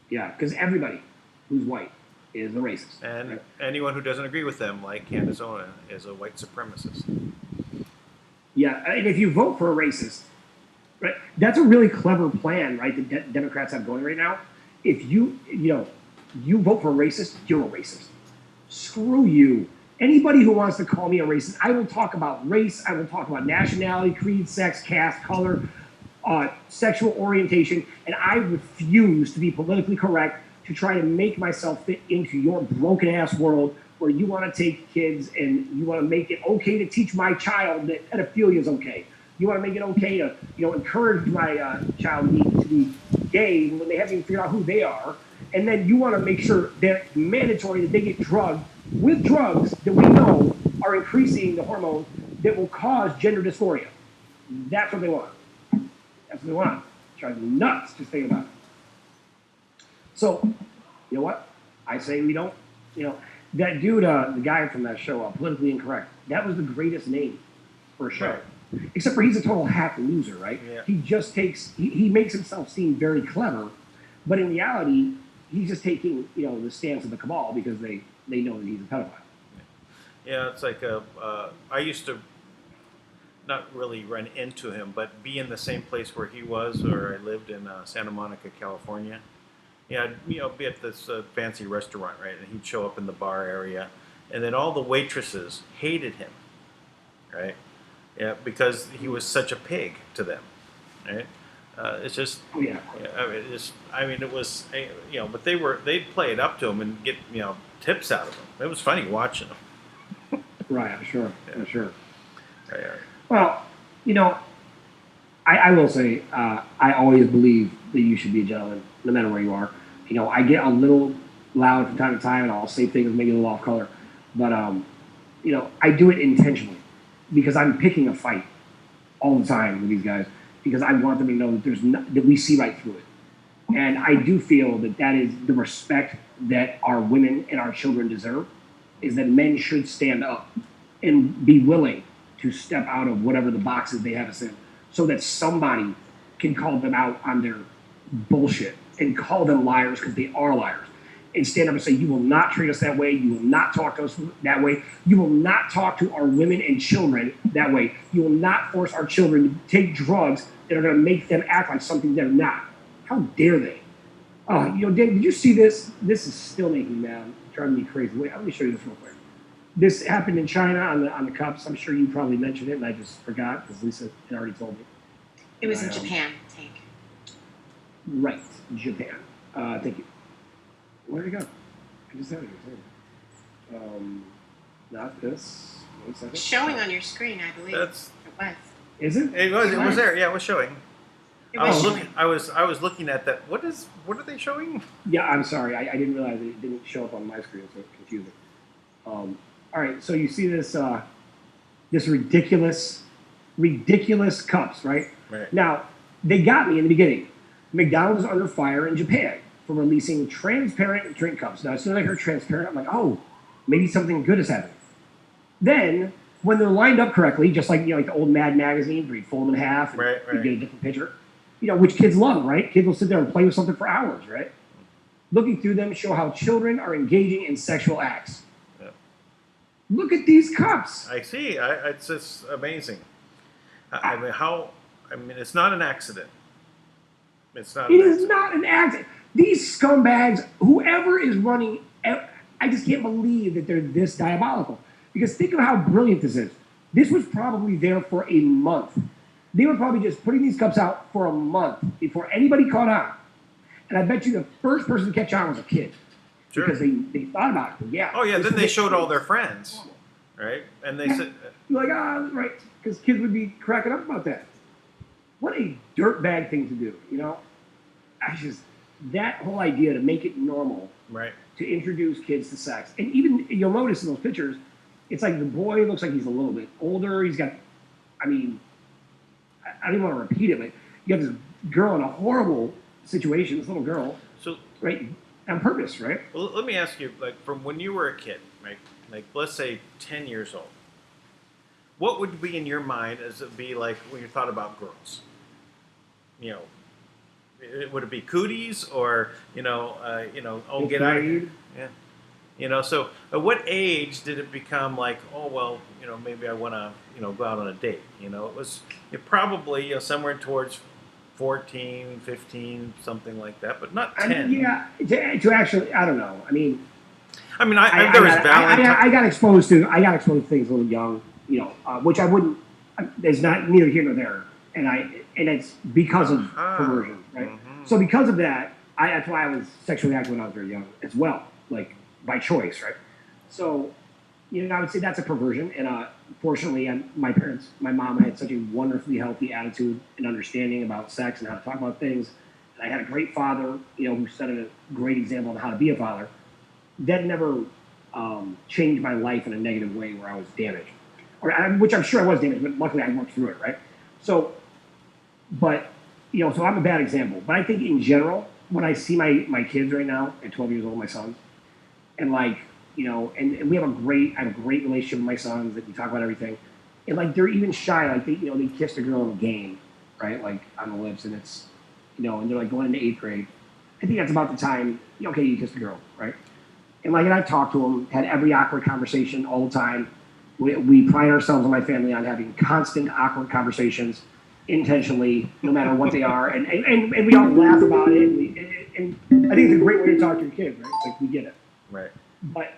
yeah, because everybody who's white is a racist. And right? anyone who doesn't agree with them, like Candace Owens, is a white supremacist. Yeah, and if you vote for a racist, right, that's a really clever plan, right, that Democrats have going right now. If you vote for a racist, you're a racist. Screw you. Anybody who wants to call me a racist, I will talk about race. I will talk about nationality, creed, sex, caste, color, sexual orientation, and I refuse to be politically correct to try to make myself fit into your broken ass world where you want to take kids and you want to make it okay to teach my child that pedophilia is okay. You want to make it okay to, encourage my child to be gay when they haven't even figured out who they are. And then you want to make sure that it's mandatory that they get drugged with drugs that we know are increasing the hormones that will cause gender dysphoria. That's what they want. That's what they want. It drives me nuts just thinking about it. So, you know what? I say we don't, that dude, the guy from that show, Politically Incorrect, that was the greatest name for a show. Right. Except for he's a total hack loser, right? Yeah. He just takes, he makes himself seem very clever, but in reality, he's just taking, the stance of the cabal because they know that he's a pedophile. Yeah, it's like I used to not really run into him, but be in the same place where he was, or I lived in Santa Monica, California. Yeah, be at this fancy restaurant, right? And he'd show up in the bar area, and then all the waitresses hated him, right? Yeah, because he was such a pig to them, right? It's just, Oh, yeah. it was, but they'd play it up to him and get, tips out of him. It was funny watching him. Right, I'm sure. Yeah. I'm sure. Right. Well, I will say, I always believe that you should be a gentleman, no matter where you are. I get a little loud from time to time, and I'll say things maybe a little off color, but I do it intentionally because I'm picking a fight all the time with these guys because I want them to know that that we see right through it, and I do feel that is the respect that our women and our children deserve. Is that men should stand up and be willing to step out of whatever the boxes they have us in, so that somebody can call them out on their bullshit and call them liars because they are liars, and stand up and say, you will not treat us that way, you will not talk to us that way, you will not talk to our women and children that way, you will not force our children to take drugs that are going to make them act like something they're not. How dare they? Dan, did you see this? This is still making me mad, driving me crazy. Wait, let me show you this real quick. This happened in China on the cups. I'm sure you probably mentioned it, and I just forgot because Lisa had already told me. It was in Japan, Tank. Right, Japan. Thank you. Where'd it go? I just had it here. Not this. 1 second. Showing on your screen, I believe. That's It was. Is it? it was there. Yeah, it was showing. It I was was showing. I was looking at that. What are they showing? Yeah, I'm sorry. I didn't realize it didn't show up on my screen, so it's confusing. All right, so you see this this ridiculous cups, right? Right. Now, they got me in the beginning. McDonald's is under fire in Japan for releasing transparent drink cups. Now, as soon as I heard transparent, I'm like, oh, maybe something good is happening. Then, when they're lined up correctly, just like like the old Mad magazine, where you fold them in half and Right. you get a different picture, which kids love, right? Kids will sit there and play with something for hours, right? Looking through them show how children are engaging in sexual acts. Yeah. Look at these cups. I see. It's just amazing. I mean, it's not an accident. It's not. It an is accident. not an accident. These scumbags, whoever is running, I just can't believe that they're this diabolical. Because think of how brilliant this is. This was probably there for a month. They were probably just putting these cups out for a month before anybody caught on. And I bet you the first person to catch on was a kid. Sure. Because they thought about it. Yeah. Oh yeah. this Then is they it. showed all their friends, right? And they said, You're like, right. Because kids would be cracking up about that. What a dirtbag thing to do, that whole idea to make it normal right. to introduce kids to sex. And even, you'll notice in those pictures, it's like the boy looks like he's a little bit older. He's got, I don't even want to repeat it, but you have this girl in a horrible situation, this little girl, So right, on purpose, right? well, let me ask you, like, from when you were a kid, right? Like, let's say 10 years old. What would be in your mind as it be like when you thought about girls? Would it be cooties or oh, get out of here? Yeah. So at what age did it become like, oh well, maybe I want to go out on a date? It was probably somewhere towards 14, 15, something like that, but not 10. To actually, I don't know. I mean, there was Valentine. I got exposed to things a little young, which I wouldn't. It's not neither here nor there, and it's because of perversion, right? Mm-hmm. So because of that, that's why I was sexually active when I was very young as well, like by choice, right? So, I would say that's a perversion, and fortunately, my parents, my mom had such a wonderfully healthy attitude and understanding about sex and how to talk about things. And I had a great father, who set a great example of how to be a father. That never changed my life in a negative way where I was damaged, which I'm sure I was damaged, but luckily I worked through it, right? So, so I'm a bad example. But I think in general, when I see my kids right now at 12 years old, my sons, and and we have I have a great relationship with my sons that we talk about everything, and like they're even shy, like they kissed a girl in a game, right, like on the lips, and it's and they're like going into 8th grade. I think that's about the time. Okay, you kissed a girl, right? And I've talked to them, had every awkward conversation all the time. We pride ourselves in my family on having constant awkward conversations, intentionally, no matter what they are, and we all laugh about it. And I think it's a great way to talk to your kids, right? It's like we get it, Right. but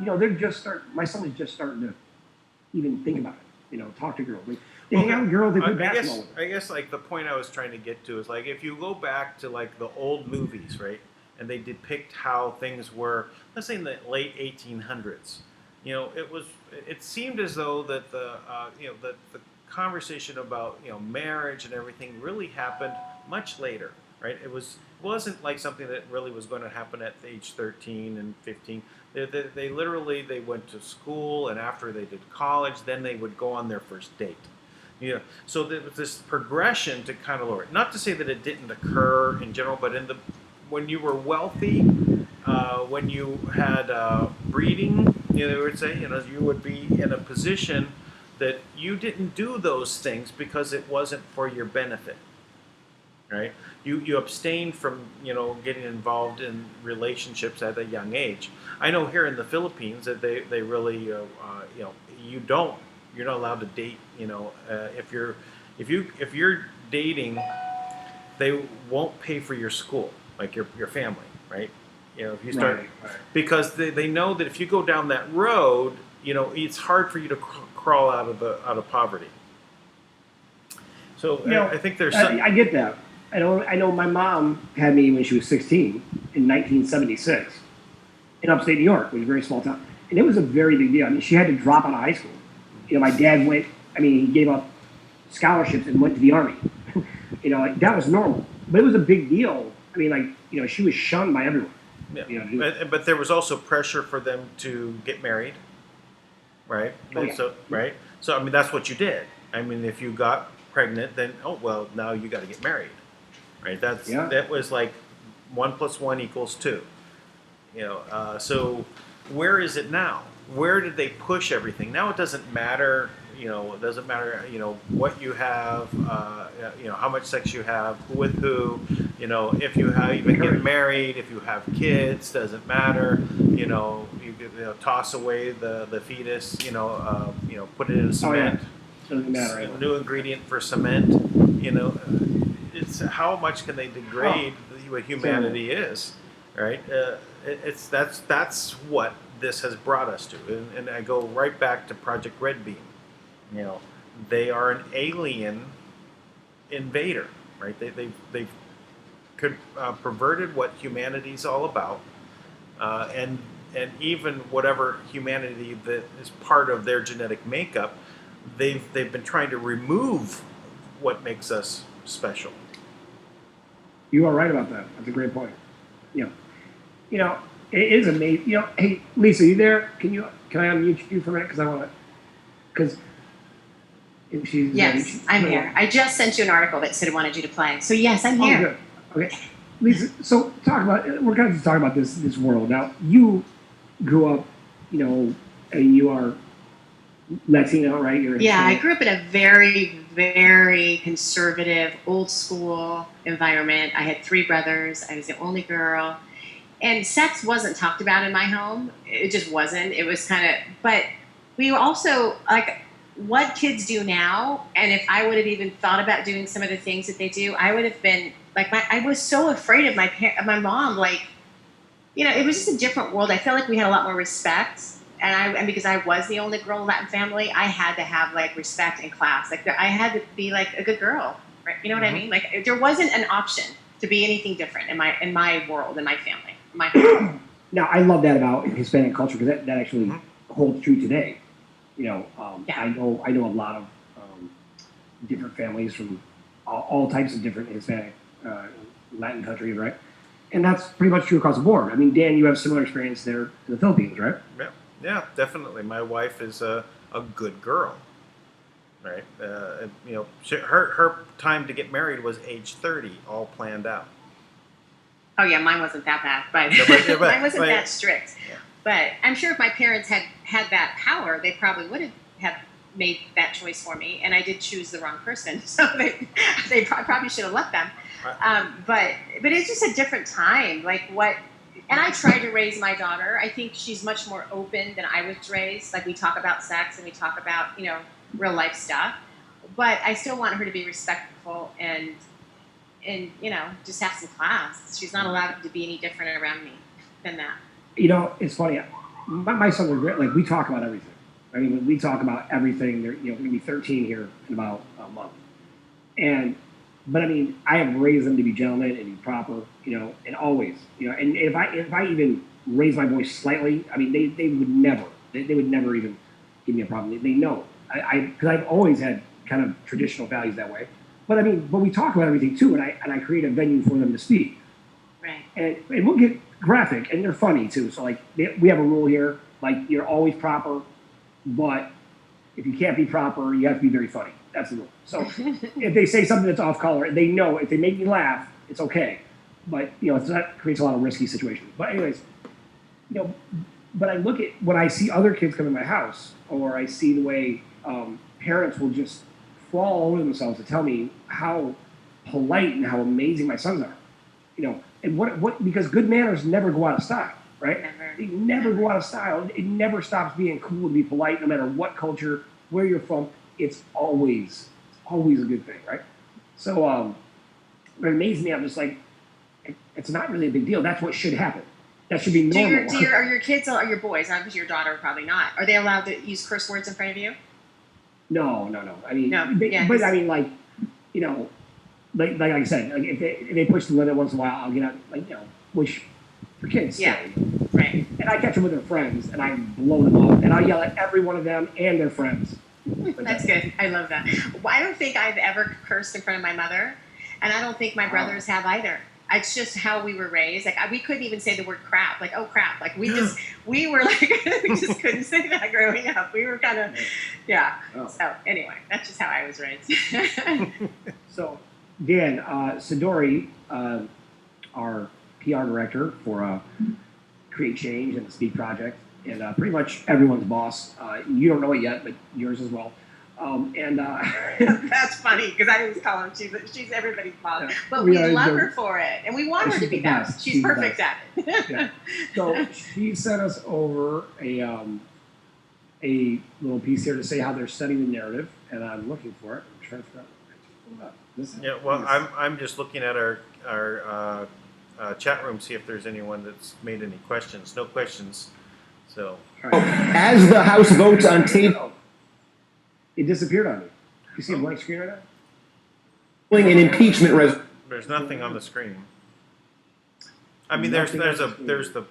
they're just my son is just starting to even think about it. Talk to girls. They hang out with girls. They play basketball with them. I guess like the point I was trying to get to is like if you go back to like the old movies, right, and they depict how things were, let's say in the late 1800s, it seemed as though that the conversation about marriage and everything really happened much later, right? It wasn't like something that really was going to happen at age 13 and 15. They literally went to school, and after they did college, then they would go on their first date. So there was this progression to kind of lower it. Not to say that it didn't occur in general, but when you were wealthy, when you had breeding, they would say, you would be in a position that you didn't do those things because it wasn't for your benefit, right? You abstained from, getting involved in relationships at a young age. I know here in the Philippines that they really, you're not allowed to date, if you're dating, they won't pay for your school, like your family, right? If you start, Right. because they know that if you go down that road, it's hard for you to crawl out of poverty. So I think there's I get that. I know my mom had me when she was 16 in 1976 in upstate New York, which is a very small town. And it was a very big deal. I mean, she had to drop out of high school. My dad he gave up scholarships and went to the Army. That was normal. But it was a big deal. She was shunned by everyone. Yeah. But there was also pressure for them to get married, right? Oh, yeah. So, right? So, that's what you did. If you got pregnant, then, now you got to get married, right? That was like 1 + 1 = 2. So where is it now? Where did they push everything? Now it doesn't matter, it doesn't matter, what you have, how much sex you have, with who, if you even get married, if you have kids, doesn't matter, you toss away the fetus, put it in cement. Doesn't matter. New ingredient for cement, it's how much can they degrade what humanity is, right? That's what this has brought us to, and I go right back to Project Red Beam. They are an alien invader, right? They've perverted what humanity's all about, and even whatever humanity that is part of their genetic makeup, they've been trying to remove what makes us special. You are right about that. That's a great point. It is amazing. Hey, Lisa, you there? Can I unmute you for a minute? Because I want to. Because if she's Yes, I'm here. I just sent you an article that said it wanted you to play. So yes, I'm here. Oh, good. Okay, Lisa. So we're going to talk about this world now. You grew up, and you are Latino, right? I grew up in a very, very conservative, old school environment. I had 3 brothers. I was the only girl. And sex wasn't talked about in my home. It just wasn't. It was but we also, what kids do now, and if I would have even thought about doing some of the things that they do, I would have been, I was so afraid of my mom, it was just a different world. I felt like we had a lot more respect. And because I was the only girl in Latin family, I had to have like respect in class. Like I had to be like a good girl, right? You know what I mean? Like there wasn't an option to be anything different in my world, in my family, in my home. Now, I love that about Hispanic culture because that actually holds true today. Yeah. I know a lot of different families from all types of different Hispanic Latin countries, right? And that's pretty much true across the board. I mean, Dan, you have similar experience there in the Philippines, right? Yeah, definitely. My wife is a good girl, right? Her time to get married was age 30, all planned out. Oh yeah, mine wasn't that bad, but, mine wasn't that strict. Yeah. But I'm sure if my parents had that power, they probably would have made that choice for me. And I did choose the wrong person, so they probably should have let them. But it's just a different time. Like what? And I try to raise my daughter. I think she's much more open than I was raised. Like we talk about sex and we talk about real life stuff, but I still want her to be respectful and just have some class. She's not allowed to be any different around me than that. It's funny. My sons are great. Like we talk about everything. I mean, when we talk about everything, they're going to be 13 here in about a month. But I mean, I have raised them to be gentlemen and be proper, and always, and if I even raise my voice slightly, I mean, they would never even give me a problem. They know because I've always had kind of traditional values that way. But we talk about everything too, and I create a venue for them to speak. Right. And we'll get graphic, and they're funny too. So like we have a rule here, like you're always proper, but if you can't be proper, you have to be very funny. That's the rule. So if they say something that's off color, they know if they make me laugh, it's okay. But that creates a lot of risky situations. But anyways, but I look at when I see other kids come in my house, or I see the way parents will just fall over themselves to tell me how polite and how amazing my sons are. And what because good manners never go out of style, right? Never. They never go out of style. It never stops being cool to be polite, no matter what culture, where you're from. It's always a good thing, right? So it amazes me. I'm just like, it's not really a big deal. That's what should happen. That should be normal. Are your kids, are your boys, not because your daughter probably not, are they allowed to use curse words in front of you? No. I mean, No, but I mean, like I said, like if they push the limit once in a while, I'll get out, which for kids, silly. Right. And I catch them with their friends, and I blow them up, and I'll yell at every one of them and their friends. That's good. I love that. Well, I don't think I've ever cursed in front of my mother, and I don't think my brothers have either. It's just how we were raised. Like we couldn't even say the word crap. Like, oh crap. Like we were like we just couldn't say that growing up. We were kind of Oh. So anyway, that's just how I was raised. So Dan, Sidori, our PR director for Create Change and the Speak Project, and pretty much everyone's boss. You don't know it yet, but yours as well. That's funny because I always call her she's everybody's boss, Yeah. but we love her for it, and we want her to be that. Best. She's perfect at it. Yeah. So she sent us over a little piece here to say how they're studying the narrative, and I'm looking for it. I'm trying to figure out. Well, I'm just looking at our chat room, see if there's anyone that's made any questions. No questions. So as the House votes on table. It disappeared on me. You see a blank screen right now? An impeachment resolution. There's nothing on the screen. I mean, there's the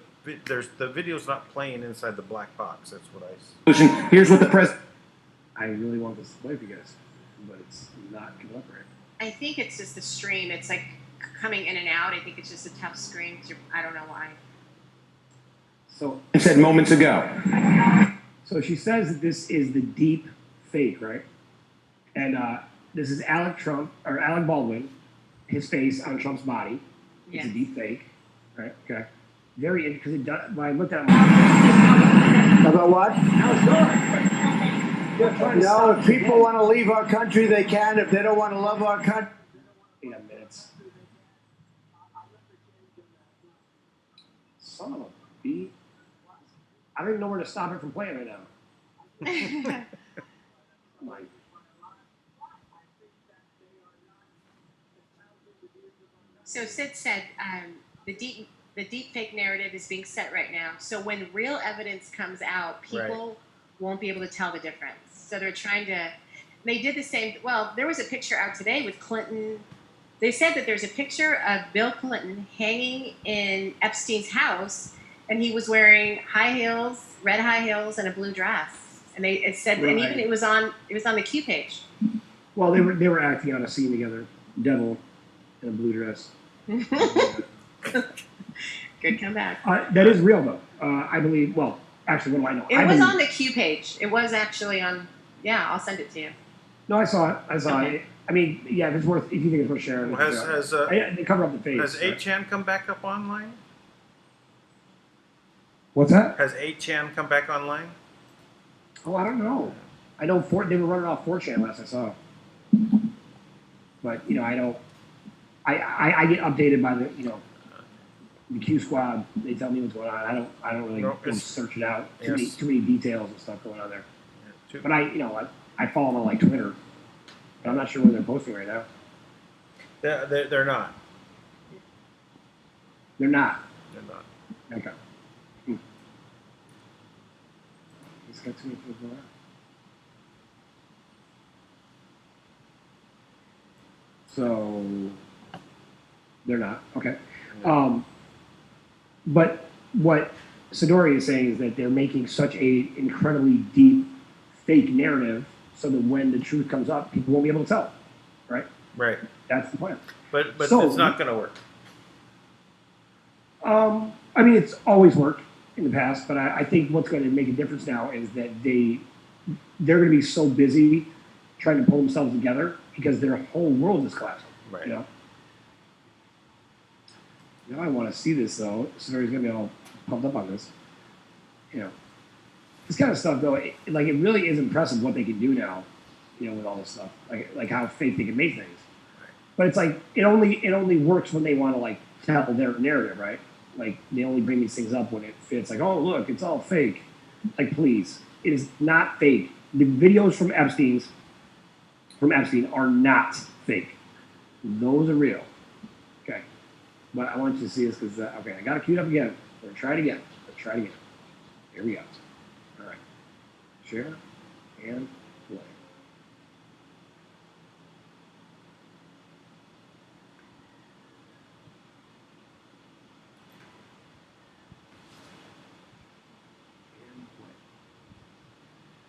video's not playing inside the black box. That's what I see. Here's what the president. I really want this to play for you guys, but it's not coming up right. I think it's just the stream. It's like coming in and out. I think it's just a tough screen. I don't know why. So Said moments ago. So she says that this is the deep fake, right? And this is Alec Baldwin, his face on Trump's body. It's a deep fake, right? Okay. Very interesting. Because when I looked at him, About what? they're trying to No, stop if people want to leave our country, they can. If they don't want to love our country. 8 minutes. Son of a bee. I don't even know where to stop it from playing right now. Like, So Sid said the deep The deep fake narrative is being set right now. So when real evidence comes out, people won't be able to tell the difference. So they're trying to. They did the same. Well, there was a picture out today with Clinton. They said that there's a picture of Bill Clinton hanging in Epstein's house, and he was wearing high heels, red high heels, and a blue dress. And it said, and even it was on the Q page. Well, they were acting on a scene together. Devil in a blue dress. Good comeback. That is real, though. I believe. Well, actually, what do I know? It was on the Q page. It was actually on. Yeah, I'll send it to you. No, I saw it. I mean, yeah, if you think it's worth sharing. They cover up the face. Has 8chan come back up online? What's that? Has 8chan come back online? Oh, I don't know. I know they were running off 4chan last I saw. But I don't. I get updated by the Q Squad. They tell me what's going on. I don't really go search it out. Too many details and stuff going on there. Yeah, but I follow them on like Twitter. But I'm not sure where they're posting right now. They're not. They're not. They're not. Okay. He's got too many things going on. So they're not. Okay. But what Sidori is saying is that they're making such a incredibly deep fake narrative so that when the truth comes up, people won't be able to tell. Right? Right. That's the plan. But it's not going to work. I mean, it's always worked in the past, but I think what's going to make a difference now is that they're going to be so busy trying to pull themselves together because their whole world is collapsing. Right. Now I want to see this though. Sidori's going to be all pumped up on this. This kind of stuff though, it really is impressive what they can do now. With all this stuff, like how fake they can make things. But it's like it only works when they want to tell their narrative, right? Like they only bring these things up when it fits. Like, oh look, it's all fake. Like please, it is not fake. The videos from Epstein are not fake. Those are real. Okay, but I want you to see this because okay, I got it queued up again. We're gonna try it again. Here we go. All right, share and play.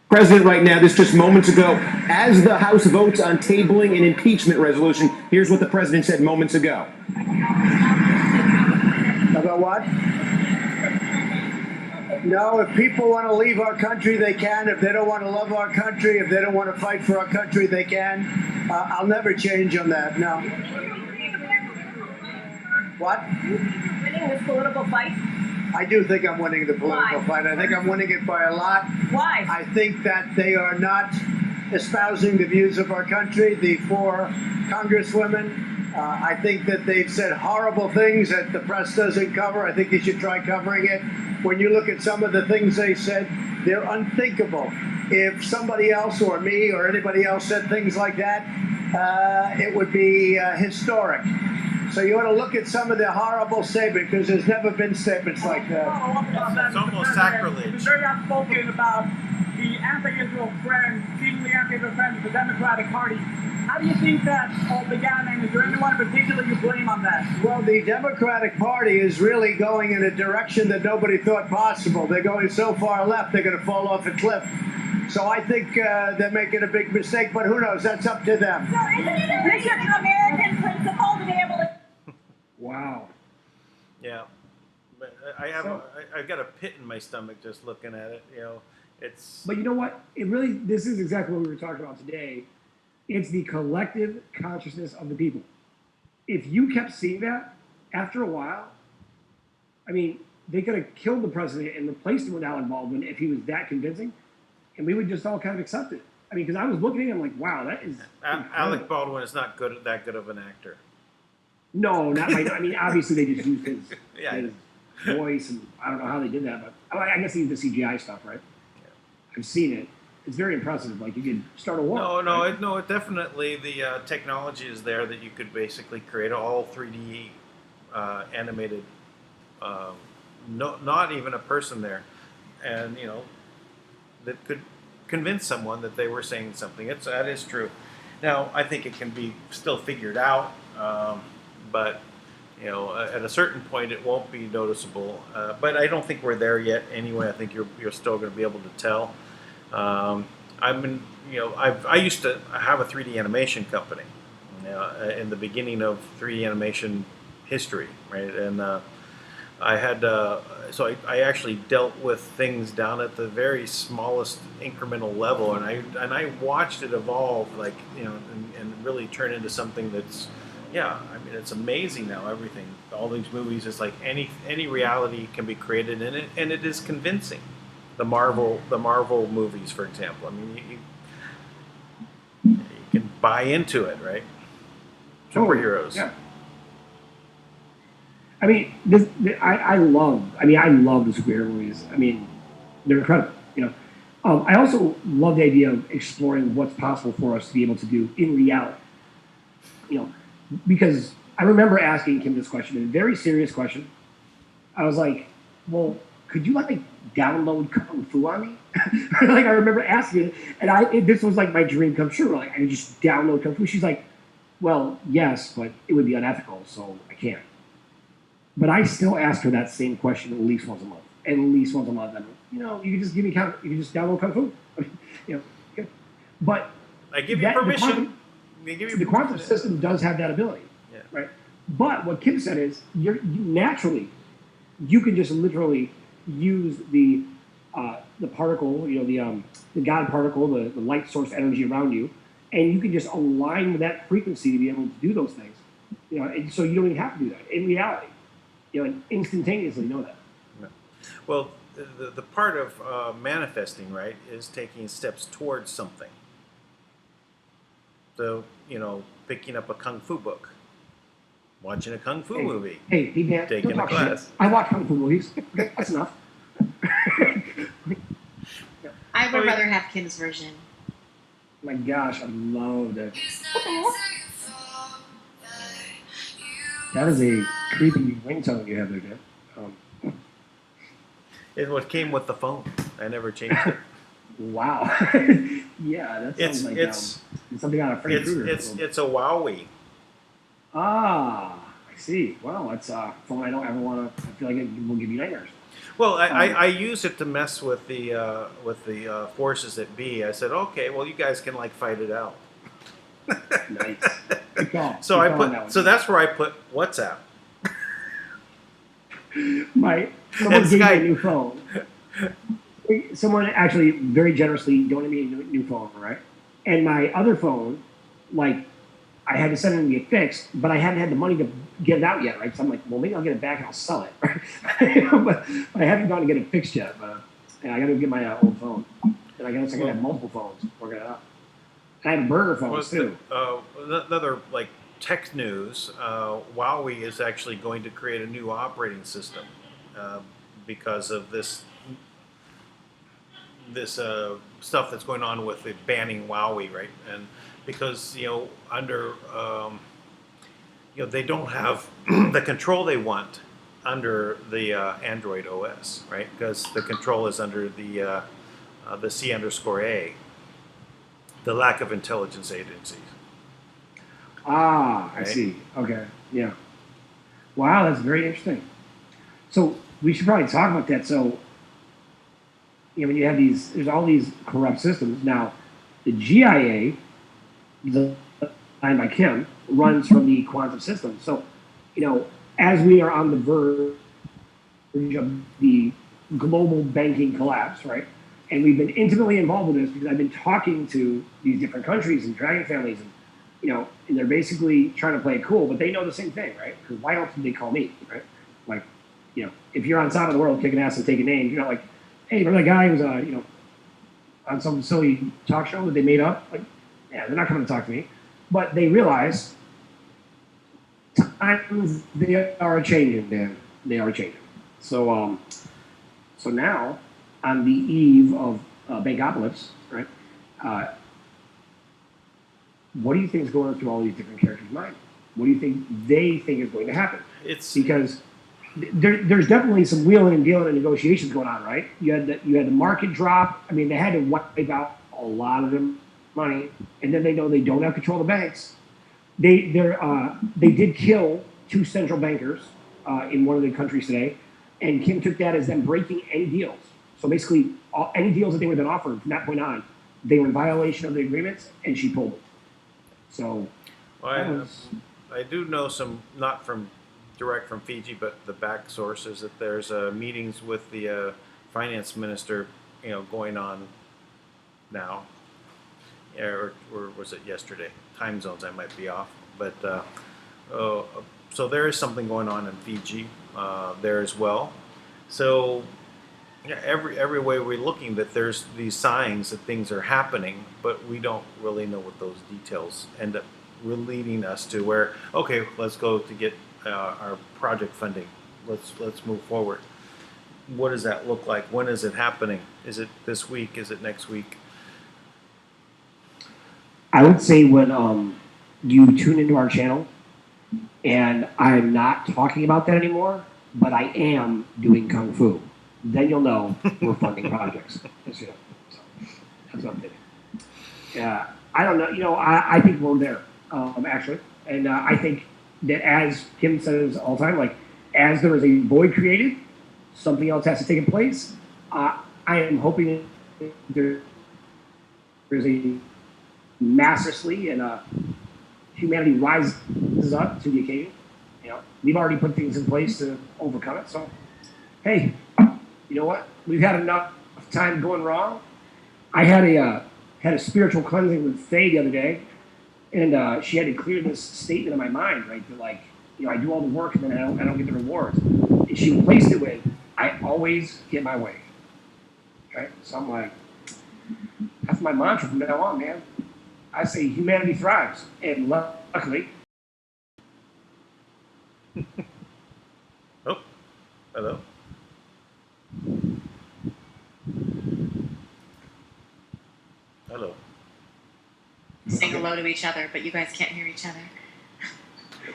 President, right now, this just moments ago, as the House votes on tabling an impeachment resolution, here's what the president said moments ago. About what? No, if people want to leave our country, they can. If they don't want to love our country, if they don't want to fight for our country, they can. I'll never change on that, no. What? Winning this political fight? I do think I'm winning the political fight. I think I'm winning it by a lot. Why? I think that they are not espousing the views of our country, the 4 congresswomen. I think that they've said horrible things that the press doesn't cover. I think you should try covering it. When you look at some of the things they said, they're unthinkable. If somebody else or me or anybody else said things like that, it would be historic. So you want to look at some of the horrible statements because there's never been statements like that. It's almost sacrilege. It's very outspoken about the anti-Israel trend, seemingly anti-Israel trend of the Democratic Party. How do you think that all began, and is there anyone in particular you blame on that? Well, the Democratic Party is really going in a direction that nobody thought possible. They're going so far left, they're going to fall off a cliff. So I think they're making a big mistake, but who knows? That's up to them. So isn't it a basic American principle to be able to... Wow. Yeah, but I've got a pit in my stomach just looking at it. It's. But you know what? This is exactly what we were talking about today. It's the collective consciousness of the people. If you kept seeing that, after a while, I mean, they could have killed the president and replaced him with Alec Baldwin if he was that convincing, and we would just all kind of accept it. I mean, because I was looking at him like, wow, that is. Alec Baldwin is not that good of an actor. No, not like. I mean, obviously they just used his Yeah. voice, and I don't know how they did that, but I guess they used the CGI stuff, right? Yeah. I've seen it. It's very impressive. Like you could start a war. No, it definitely the technology is there that you could basically create all 3D animated not even a person there, and that could convince someone that they were saying something. That is true. Now I think it can be still figured out, but at a certain point it won't be noticeable. But I don't think we're there yet. Anyway, I think you're still going to be able to tell. I used to have a 3D animation company in the beginning of 3D animation history, right? And I had so I actually dealt with things down at the very smallest incremental level, and I watched it evolve, like and really turn into something that's, yeah. I mean, it's amazing now. Everything, all these movies, it's like any reality can be created in it, and it is convincing. The Marvel movies, for example. I mean, you can buy into it, right? Superheroes. Yeah. I mean, I love the superhero movies. I mean, they're incredible. I also love the idea of exploring what's possible for us to be able to do in reality. Because I remember asking Kim this question, a very serious question. I was like, well, could you download Kung Fu on me? I remember asking it, and this was like my dream come true. Like, I could just download Kung Fu. She's like, well, yes, but it would be unethical, so I can't. But I still ask her that same question at least once a month. At least once a month. And, you can just you can just download Kung Fu. But I give you permission. The quantum system does have that ability, right? But what Kim said is, you can just literally use the particle, the God particle, the light source energy around you, and you can just align with that frequency to be able to do those things. And so you don't even have to do that in reality. And instantaneously know that. Yeah. Well, the part of manifesting, right, is taking steps towards something. So, picking up a Kung Fu book, watching a Kung Fu movie, man, taking a class. Shit. I watch Kung Fu movies. That's enough. I would rather have Kim's version. My gosh, I love that. That is a creepy ringtone you have there, Dan. It's what came with the phone. I never changed it. Wow. Yeah, that sounds it's something out of Freddy Krueger. It's a Wowie. Ah, I see. Well, that's a phone I don't ever want to. I feel like it will give you nightmares. Well, I use it to mess with the forces that be. I said, okay, well, you guys can fight it out. Nice. Good call. So Good that's where I put WhatsApp. Someone gave me a new phone. Someone actually very generously donated me a new phone, right? And my other phone, I had to send it to get fixed, but I hadn't had the money to get it out yet, right? So I'm like, well, maybe I'll get it back and I'll sell it, right? But I haven't gone to get it fixed yet. But I got to get my old phone, and I guess I have multiple phones working it out. And I have burner phones too. Another tech news: Huawei is actually going to create a new operating system because of this stuff that's going on with the banning Huawei, right? And because under they don't have the control they want under the Android OS, right? Because the control is under the C_A, the lack of intelligence agencies. Ah, right? I see. Okay, yeah. Wow, that's very interesting. So we should probably talk about that. So when you have there's all these corrupt systems. Now, the GIA, designed by Kim, runs from the quantum system. So, as we are on the verge of the global banking collapse, right? And we've been intimately involved with this because I've been talking to these different countries and dragon families, and and they're basically trying to play it cool, but they know the same thing, right? Because why else would they call me, right? If you're on top of the world kicking ass and taking names, you're not like, hey, remember that guy who was, on some silly talk show that they made up? Yeah, they're not coming to talk to me. But they realize times they are changing, Dan. They are changing. So, so now, on the eve of Bankopolis, right? What do you think is going through all these different characters' minds? What do you think they think is going to happen? It's because there's definitely some wheeling and dealing and negotiations going on, right? You had the market drop. I mean, they had to wipe out a lot of their money, and then they know they don't have control of the banks. They did kill 2 central bankers in one of the countries today, and Kim took that as them breaking any deals. So basically, any deals that they were then offered from that point on, they were in violation of the agreements, and she pulled them. So, Well, I do know some, not from direct from Fiji, but the back sources that there's meetings with the finance minister, going on now, or was it yesterday? Time zones, I might be off, but so there is something going on in Fiji there as well. So yeah, every way we're looking, that there's these signs that things are happening, but we don't really know what those details end up leading us to. Where, okay, let's go to get our project funding. Let's move forward. What does that look like? When is it happening? Is it this week? Is it next week? I would say when you tune into our channel, and I'm not talking about that anymore, but I am doing Kung Fu, then you'll know we're funding projects. So that's what I'm thinking. Yeah, I don't know. I think we're there, actually. And I think that, as Kim says all the time, like, as there is a void created, something else has to take place. I am hoping there's a massively, and humanity rises up to the occasion. We've already put things in place to overcome it. So, hey, you know what? We've had enough time going wrong. I had a spiritual cleansing with Faye the other day, and she had to clear this statement in my mind, right? That, like, I do all the work and then I don't get the rewards. And she replaced it with, I always get my way. Right? So I'm like, that's my mantra from now on, man. I say humanity thrives, and luckily. Oh, hello. Hello. Saying hello to each other, but you guys can't hear each other.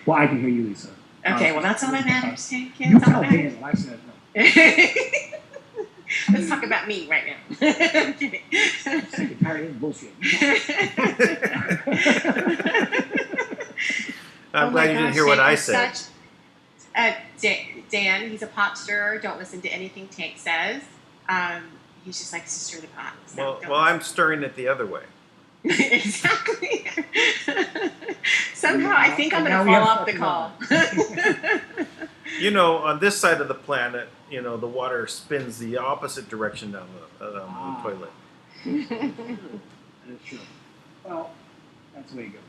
Well, I can hear you, Lisa. Okay, well, that's all that matters. Thank you. You That's all tell that Dan matters. what I said. No. Let's talk about me right now. I'm kidding. I'm sick and tired of this bullshit. I'm Oh glad my you didn't gosh, hear what Tank I is said. Dan, he's a pot stirrer. Don't listen to anything Tank says. He just likes to stir the pot. So Well, I'm stirring it the other way. exactly. Somehow, I think I'm going Now to we fall have off the something call. On this side of the planet, the water spins the opposite direction down the toilet. That's true. Well, that's the way it goes.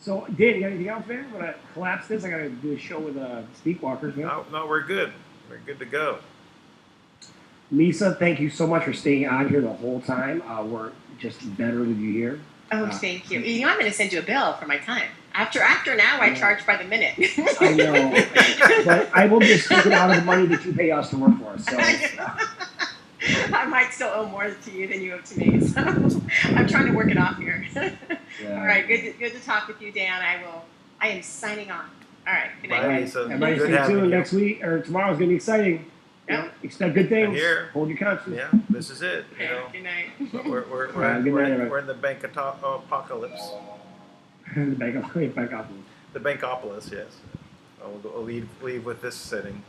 So, Dan, you got anything else, man? Want to collapse this? I got to do a show with Speakwalkers, man. No, we're good. We're good to go. Lisa, thank you so much for staying on here the whole time. We're just better with you here. Oh, thank you. I'm going to send you a bill for my time. After now, I charge by the minute. I know, but I will just take it out of the money that you pay us to work for us. So. I might still owe more to you than you owe to me, so I'm trying to work it off here. Yeah. All right, good to talk with you, Dan. I am signing on. All right, good night. Bye, Lisa. Everybody Good stay having tuned. you. Next week or tomorrow is going to be exciting. Yep. Expect good things. Here. Hold your conscience. Yeah, this is it. Okay, good night. But we're Good night, everybody. we're in the apocalypse. The bank off. The bankopolis, yes. We'll leave with this setting.